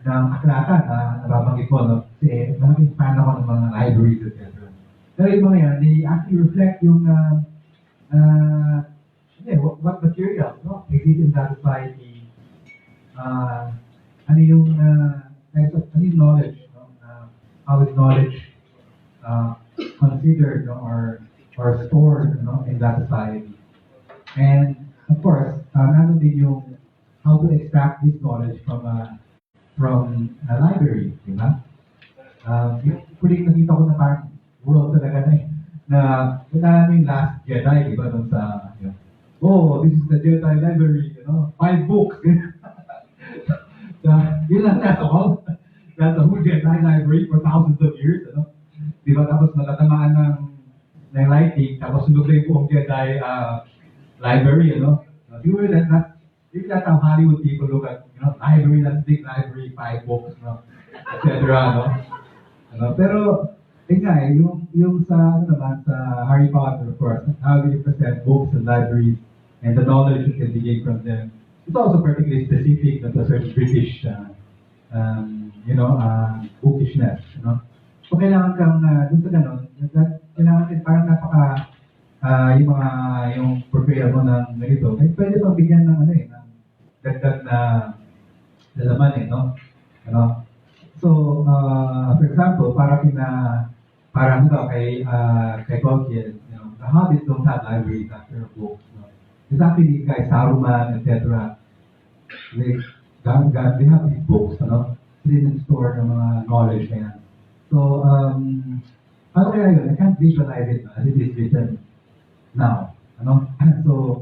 aklatan na nababanggit ko, no? Kasi malaking fan ako ng mga libraries, etc. Pero yung mga yan, they actually reflect yung what materials, no, exist in that society. Ano yung ano yung knowledge, no? How is knowledge considered, no, or stored, no, in that society. And of course, nandun din yung how to extract this knowledge from a library, di ba? Yung huling nakita ko na parang world talaga na yung Last Jedi, di ba, dun sa, oh, this is the Jedi library, 5 books. Yun lang, that's all. That's the whole Jedi library for thousands of years, Di ba, tapos natatamaan ng lightning, tapos sunod na yung buong Jedi library, Siguro that's how Hollywood people look at, library, that's big library, 5 books, etc. Pero, yung sa, naman, sa Harry Potter, of course, how do you present books and libraries and the knowledge you can gain from them. It's also particularly specific to a certain British, bookishness, So, kailangan kang, dun sa ganun, kailangan din parang yung portrayal mo ng ganito, kahit pwede pang bigyan ng ng dagdag na laman, So, for example, parang kay Tolkien, the Hobbits don't have libraries after books. It's actually these guys, Saruman, etc. They have these books, They didn't store ng mga knowledge na yan. So, ano kaya yun? I can't visualize it as it is written now. So,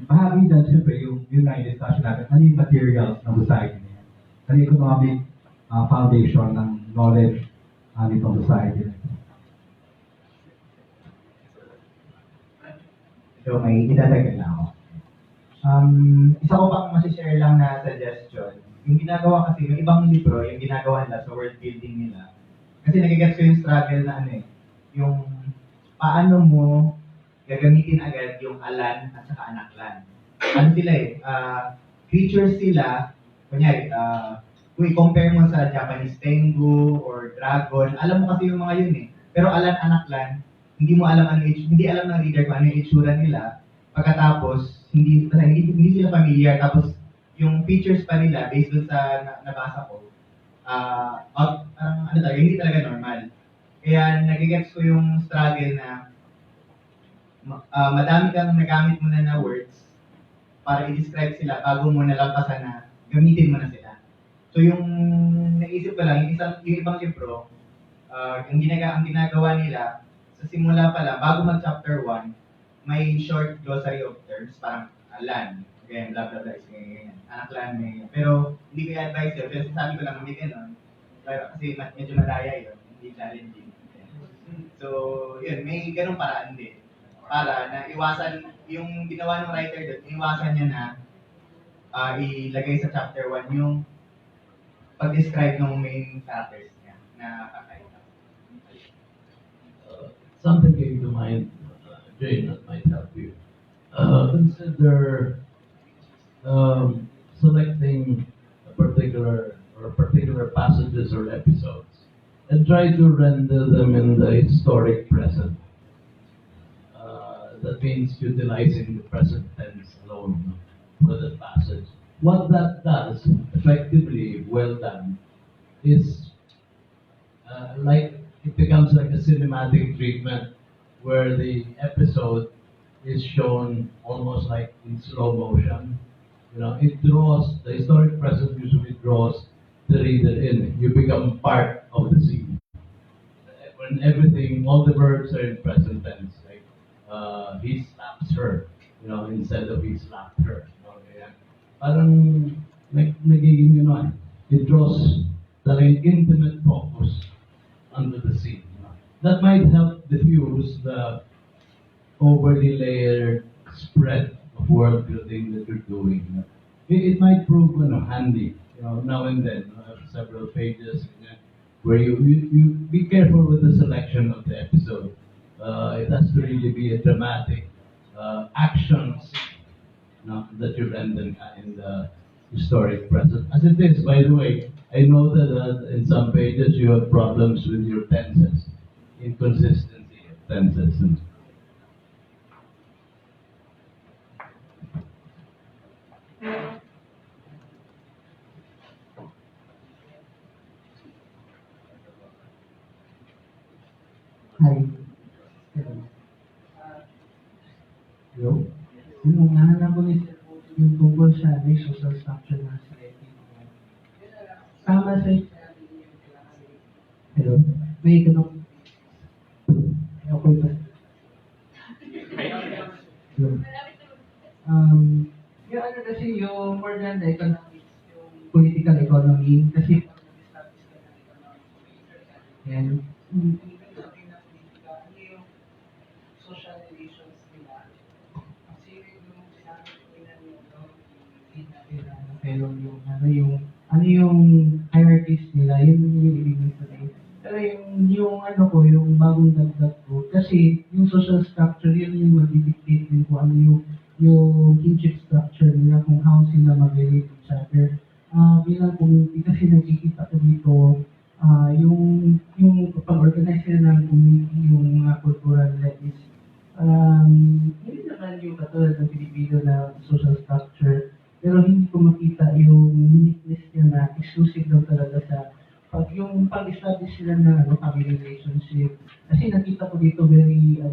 bahagi dyan, siyempre, yung na discussion natin, ano yung materials ng society niya? Ano yung economic foundation ng knowledge nitong society? So, may idadagdag na ako. Isa ko pang masishare lang na suggestion. Yung ginagawa kasi, yung ibang libro, yung ginagawa nila sa world building nila, kasi nagigets ko yung struggle na yung paano mo gagamitin agad yung alan at saka anaklan. Ano sila creatures sila, kunyari, kung i-compare mo sa Japanese Tengu or Dragon, alam mo kasi yung mga yun Pero alan, anaklan, hindi mo alam hindi alam ng reader kung ano yung itsura nila. Pagkatapos, hindi sila familiar. Tapos, yung features pa nila, based dun sa nabasa ko, hindi talaga normal. Kaya nagigets ko yung struggle na madami kang nagamit mo na words para i-describe sila bago mo nalampasan na gamitin mo na sila. So yung naisip ko lang, yung ibang libro, ang ginagawa nila, sa simula pa lang, bago mag-chapter 1, may short glossary of terms, parang alan, ganyan, blah, blah, blah, ganyan, anaklan, ganyan. Pero hindi ko i-advise yun, pero sabi ko lang, hindi ganun. Kasi medyo madaya yun, hindi challenging. So, yun, may ganung paraan din. Para na iwasan, yung ginawa ng writer doon, iwasan niya na ilagay sa chapter 1 yung pag-describe ng main characters niya na kakaiba. Something came to mind, Jane, that might help you. Consider selecting particular passages or episodes and try to render them in the historic present. That means utilizing the present tense alone for the passage. What that does, effectively, well done, is it becomes like a cinematic treatment where the episode is shown almost like in slow motion. It draws, the historic present usually draws the reader in. You become part of the scene. When everything, all the verbs are in present tense, like he slaps her, instead of he slapped her. Parang nagiging, it draws the intimate focus onto the scene. That might help diffuse the overly layered spread of world building that you're doing. It might prove handy, now and then. Several pages where you be careful with the selection of the episode. It has to really be a dramatic action scene, no, that you render in the historic present. As it is, by the way, I know that in some pages you have problems with your tenses, inconsistency of tenses. Hi. Hello? Yung nahanap ko ni yung tungkol sa social structure ng society. Tama sa hello? May tanong. Okay ba? Hello? Yung ano kasi yung more than the economics, yung political economy, kasi and social relations nila. Kasi yung sinabi ko pero yung hierarchies nila, yun yung ibig sabihin. Pero yung ano ko, yung bagong dagdag ko, kasi yung social structure, yun yung mag-dictate din kung ano yung kinship structure nila, kung how sila mag-relate each other. Bilang community, kasi nakikita ko dito, yung pag-organize sila ng community, yung mga cultural is hindi naman yung katulad ng Pilipino na social structure, pero hindi ko makita yung uniqueness niya na exclusive daw talaga sa yung pag-establish sila ng family relationship. Kasi nakita ko dito very,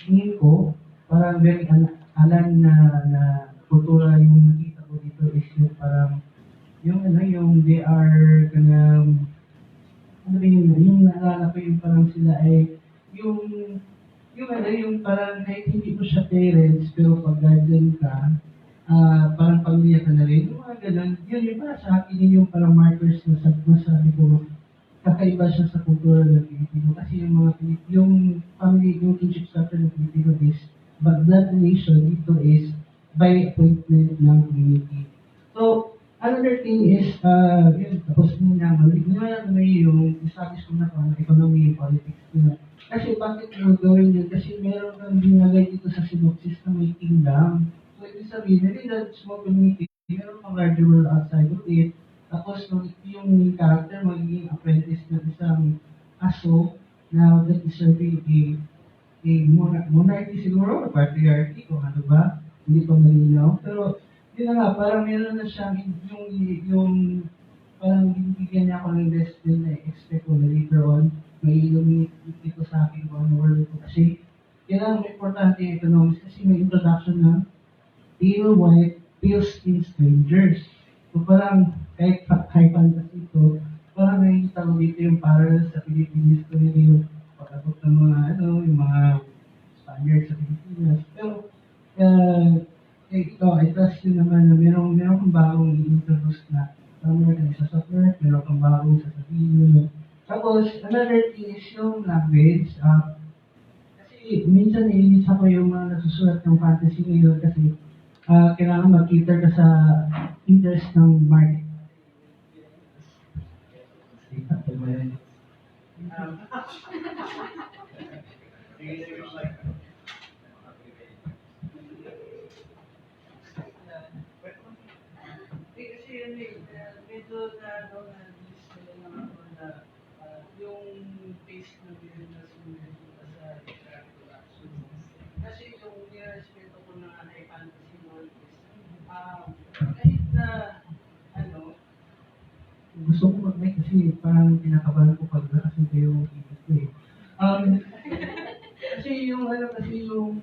tingin ko, parang very alam na kultura yung nakita ko dito is yung parang, yung they are kanang, yung naalala ko yung parang sila ay, yung parang kahit hindi mo siya parents, pero pag guardian ka, parang pamilya ka na rin, yung mga ganun, yun yung para sa akin, yun yung parang markers na masabi ko, kakaiba siya sa kultura ng Pilipino. Kasi yung mga yung family, yung kinship structure ng Pilipino is, but blood relation dito is by appointment ng community. So, another thing is, yun, tapos nyo naman, yung establish ko na ito, ang economy, yung politics nila. Kasi bakit mo gawin yun? Kasi meron kang binagay dito sa synopsis na may kingdom. So, ibig sabihin, within that small community, meron kang larger world outside of it. Tapos, yung character magiging apprentice ng isang aso na that is serving a monarchy siguro, or patriarchy, kung ano ba, hindi pa malinaw. Pero, yun na nga, parang meron na siyang yung parang binibigyan niya ako ng lesson na expect ko na later on, may illuminate dito sa akin kung ano world ko. Kasi, kailangan importante yung economics kasi may introduction ng pale white, pale skin strangers. So parang, kahit high fantasy ito, parang nakikita ko dito yung parallel sa Philippine history, yung pag-abot ng mga, yung mga Spaniards sa Pilipinas. Pero, ito, I trust yun naman na meron kang bagong i-introduce na somewhere ka sa software, meron kang bagong sasabihin mo. Tapos, another thing is yung language. Kasi minsan naiinis ako yung mga nasusulat ng fantasy ngayon kasi kailangan mag-cater ka sa interest ng market. Kasi yun medyo yung pace na bilang sa production. Kasi yung nirespeto ko na high fantasy world is, kahit na, gusto ko mag-make kasi parang pinakabahan ko pag nakasunta yung ibig ko eh. Kasi yung mga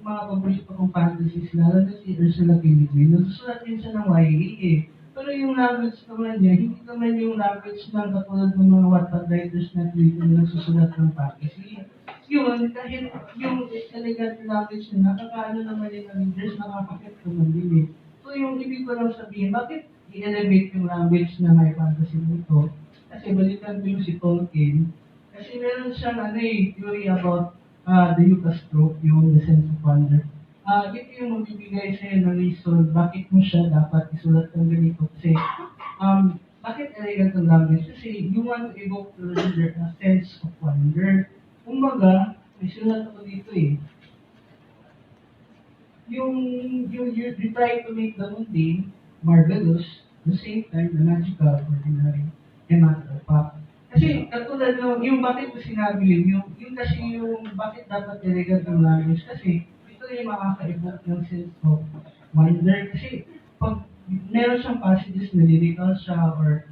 paborito kong fantasies, lalo na si Ursula K. Le Guin, nasusulat din siya ng YA eh. Pero yung language naman niya, hindi naman yung language ng katulad ng mga Wattpad writers na Pilipino nagsusulat ng fantasy. Yun, kahit yung elegant language na nakakaano naman yung readers, nakakakit naman din eh. So yung ibig ko lang sabihin, bakit i-elevate yung language na may fantasy nito? Kasi balikan ko yung si Tolkien. Kasi meron siyang theory about the Yucca Stroke, yung The Sense of Wonder. Ito yung magbibigay sa'yo ng reason bakit mo siya dapat isulat ng ganito. Kasi bakit elegant ang language? Kasi you want to evoke to the reader a sense of wonder. Kumbaga, may sulat ako dito eh. You try to make the mundane marvelous, at the same time, the magical, ordinary, and matter of fact. Kasi katulad ng yung bakit ko sinabi yun, yung kasi yung bakit dapat elegant ang language, kasi ito yung makaka-evoke ng sense of wonder. Kasi pag meron siyang passages na lyrical siya or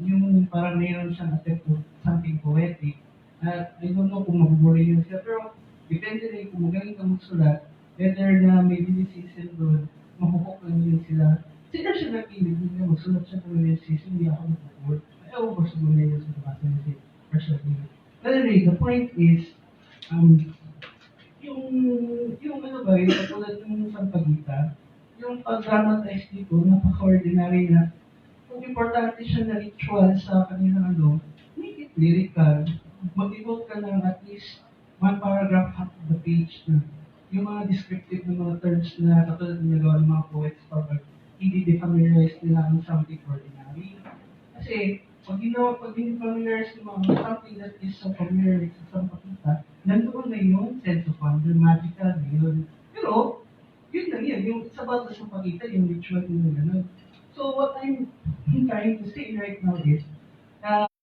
yung parang meron siyang attempt to something poetic. I don't know kung magbubuli yun siya, pero depende rin kung magaling ka magsulat, whether na may lyricism doon, mahukok lang yun sila. Sila siya nakilig, hindi na magsulat siya ng lyricism, hindi ako nagpuport. Ayaw ko sa mga yun sa nabasa niya si Marshall David. But anyway, the point is, yung ano ba, yung katulad ng Sampagita, yung pag-dramatize dito, napaka-ordinary na kung importante siya na ritual sa kanilang ano, make it lyrical. Mag-evoke ka ng at least one paragraph half of the page na yung mga descriptive ng mga terms na katulad ng nagawa ng mga poets pag i-defamiliarize nila ang something ordinary. Kasi pag i-familiarize ng mga something that is so familiar sa Sampagita, nandoon na yung sense of wonder, magical na yun. Pero, yun lang yan. Yung it's about the Sampagita, yung ritual yung gano'n. So what I'm trying to say right now is,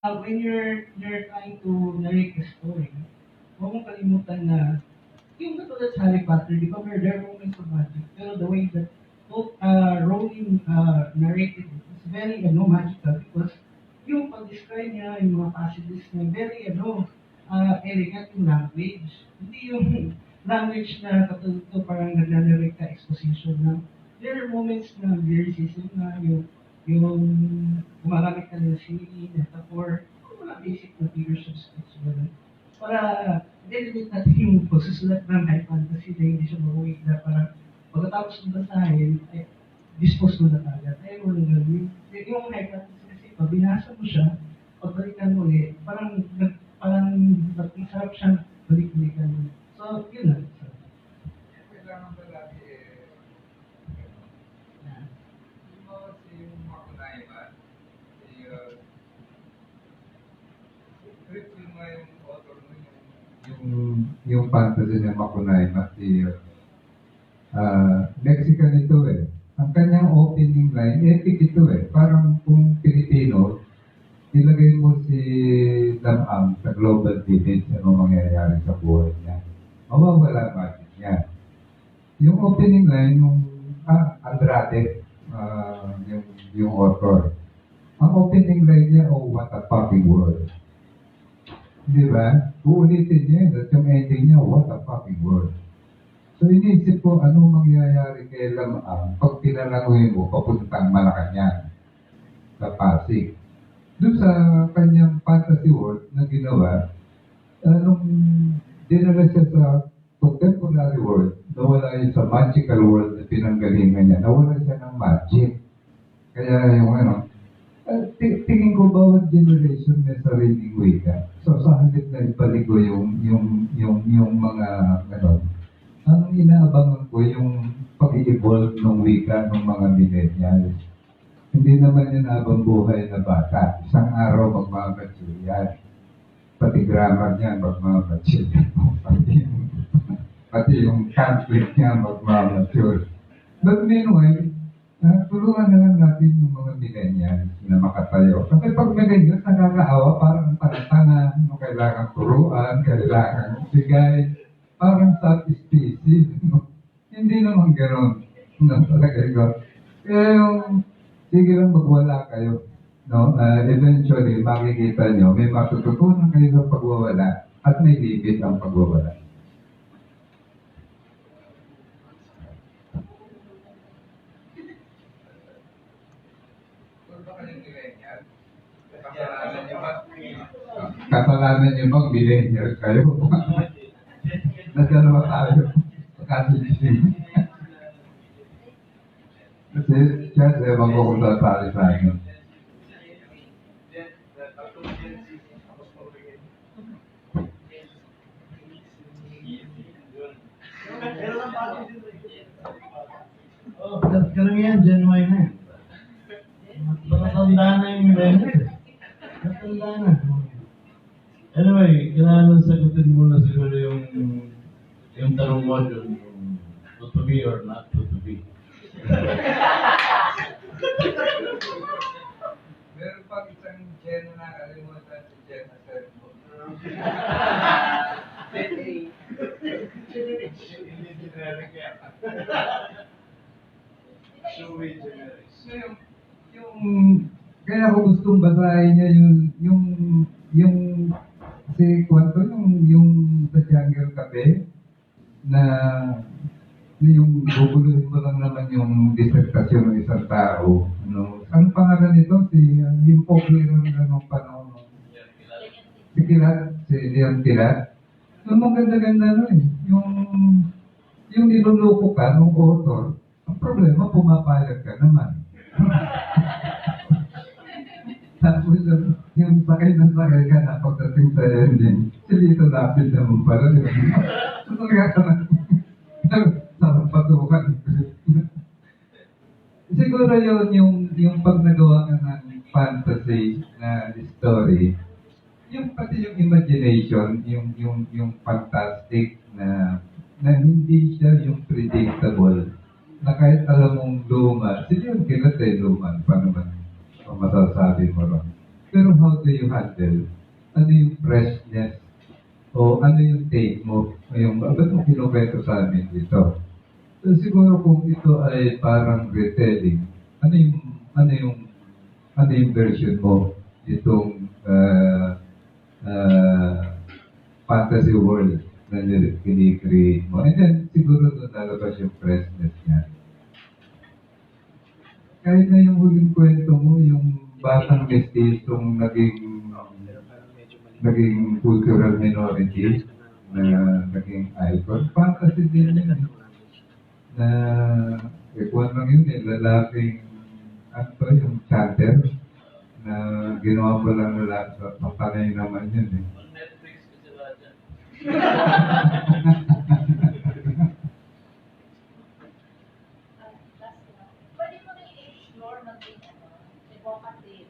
when you're trying to narrate a story, huwag mong kalimutan na yung katulad sa Harry Potter, di ba there are moments of magic, pero the way that both Rowling narrated it is very magical because yung pag-describe niya, yung mga passages niya, very elegant yung language. Hindi yung language na katulad to parang nag-narrate ka exposition na there are moments na lyricism na yung gumagamit ka ng simile, metaphor, mga basic na figures of speech. Para delimit natin yung pagsusulat ng high fantasy na hindi siya mahuwi na parang pagkatapos ng basahin, ay dispose mo na agad. Ayaw mo lang gano'n. Yung high fantasy kasi pag binasa mo siya, pagbalikan mo ulit, parang sarap siyang balik-balikan mo. So, yun lang. Kailangan ba lagi yung fantasy ni Macunaíma, Mexican ito eh. Ang kanyang opening line, epic ito eh. Parang kung Pilipino, ilagay mo si Damang sa global village, ano mangyayari sa buhay niya. Mawawala magic niya. Yung opening line, yung Andrade, yung author. Ang opening line niya, oh, what a fucking world. Di ba? Uulitin niya at yung ending niya, what a fucking world. So iniisip ko, anong mangyayari kay Lamang pag pinalangoy mo papuntang Malacanang sa Pasig. Doon sa kanyang fantasy world na ginawa, nung dinala siya sa contemporary world, nawala yun sa magical world na pinanggalingan niya, nawala siya ng magic. Kaya yung tingin ko bawat generation may sariling wika. So sa halip na ipaligo yung mga ang inaabangan ko yung pag-i-evolve ng wika ng mga millennials. Hindi naman yun habang buhay na bata. Isang araw magmamature yan. Pati grammar niya magmamature. Pati yung conflict niya magmamature. But meanwhile, tulungan na lang natin yung mga millennials na makatayo. Kasi pag millennials, nakakaawa, parang tanga-tanga, kailangan turuan, kailangan bigay, parang self-species. Hindi naman gano'n. Kaya yung, sige lang magwala kayo. No? Eventually, makikita nyo, may matututunan kayo sa pagwawala at may limit ang pagwawala. Kasalanan niyo bang millennial kayo? Nagdalawa tayo. Kasi siya, ewan ko kung tatali sa akin. Karamihan, Gen Y na yan. Baka kami matanda na yung millennial. Matanda na. Anyway, kailangan sagutin mo na siguro yung tanong mo dun, yung to be or not to be. Meron pang isang Jen na nakalimutan si Jen na cellphone. Kaya ako gustong basahin niya yung si Kwanto, yung sa Jungle Cafe na yung guguluhin mo lang naman yung disertasyon ng isang tao. Ano? Ang pangalan nito, yung poglero nila nung panahon. Si Leon Kilat. Ang maganda-ganda yung niluloko ka ng author, ang problema, pumapayag ka naman. Tapos yung sakay ka na pagdating sa ending, si Lito Lapid naman pala. Kaya ka na, sarap patukan. Siguro yun, yung pag nagawa ka ng fantasy na story, yung pati yung imagination, yung fantastic na hindi siya yung predictable, na kahit alam mong luma, sige yung kinatay luma, pa naman ang masasabi mo ron. Pero how do you handle? Ano yung freshness? O ano yung take mo? Ba't mo kinukwento sa amin dito? So, siguro kung ito ay parang retelling, ano yung version mo itong fantasy world na kinikreate mo. And then, siguro doon lalabas yung freshness niya. Kahit na yung huling kwento mo, yung batang mestizong naging cultural minority, na naging icon, fantasy din yun. Na, ikuan lang yun, lalaking, yung chanter, na ginawa mo lang nila, mapanay naman yun eh. Netflix kasi sila dyan. Pwede mo na i-explore maging evocative,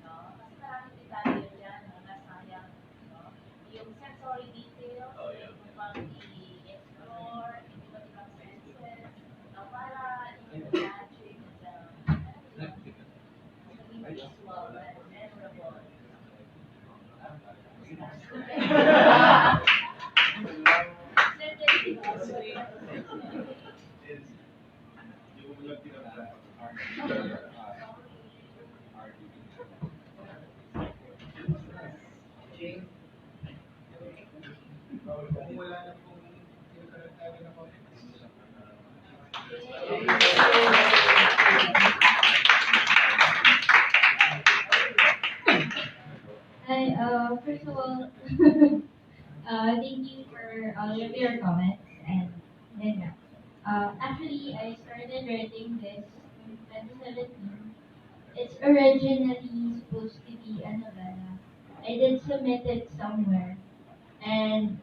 no? Kasi maraming detalye dyan, no? Nasayang, no? Yung sensory details, pwede mo pang i-explore, yung iba't ibang senses, no? Para i-imagine the visual and memorable. Hi, first of all, thank you for all of your comments and yun nga. Actually, I started writing this in 2017. It's originally supposed to be a novella. I did submit it somewhere, and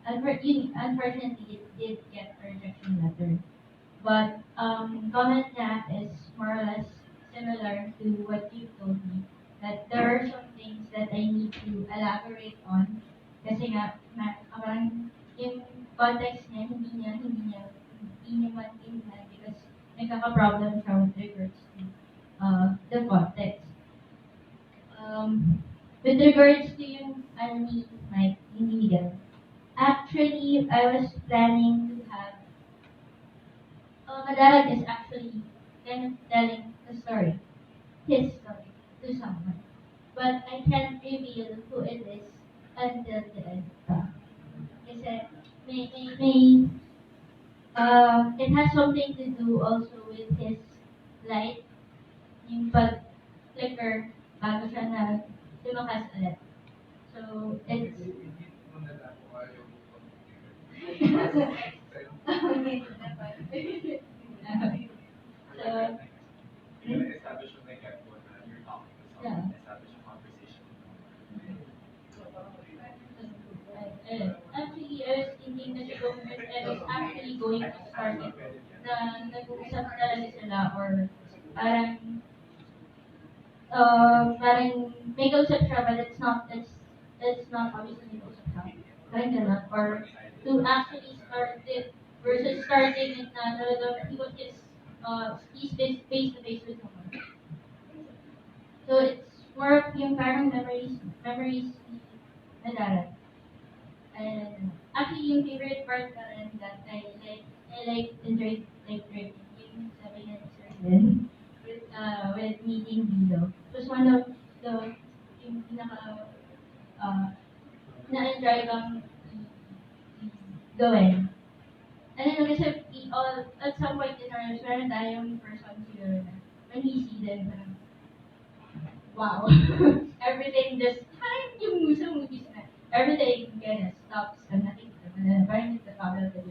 unfortunately, it did get a rejection letter. But comment niya is more or less similar to what you told me, that there are some things that I need to elaborate on kasi nga parang yung context niya hindi niya maintindihan because nagkaka-problem siya with regards to the context. With regards to yung ni Mike, yung Miguel, actually I was planning to have Madarag is actually kind of telling the story, his story, to someone. But I can't reveal who it is until the end. Kasi it has something to do also with his light, yung pag-flicker bago siya na lumakas ulit. So, it's... Establish yung like you're talking to someone, establish a conversation. Actually, I was thinking that I was actually going to start it, na nag-uusap talaga sila or parang, yung context niya, hindi niya maintindihan because nagkaka-problem siya with regards to the context. So, it's... I was thinking that I was actually going to start it, na nag-uusap talaga sila or parang, yung context niya, hindi niya maintindihan because nagkaka-problem siya with regards to the context. So, it's... parang may kausap siya, but it's not obviously may kausap siya. Parang gano'n. Or to actually start it versus starting it na talagang he's face to face with someone. So it's more of yung parang memories na darat. And actually yung favorite part na rin that I enjoyed drinking yung sabi nga ni Sir Glenn with meeting Dilo. It was one of the yung pinaka na-enjoy kang gawin. And then kasi at some point in our lives, meron tayong person siguro na when we see them, parang, wow. Everything just, parang yung sa movies na, everything kind of stops and nothing, and parang it's the power of the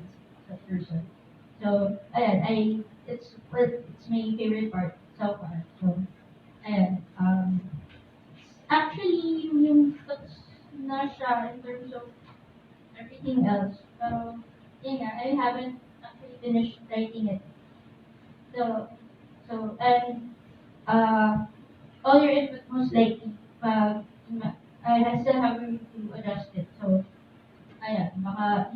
person. So, ayan, it's my favorite part so far. So, ayan, actually, yung touch na siya in terms of everything else. Pero, yun nga, I haven't actually finished writing it. So, and, all your input most likely, I still have room to adjust it. So, ayan, baka,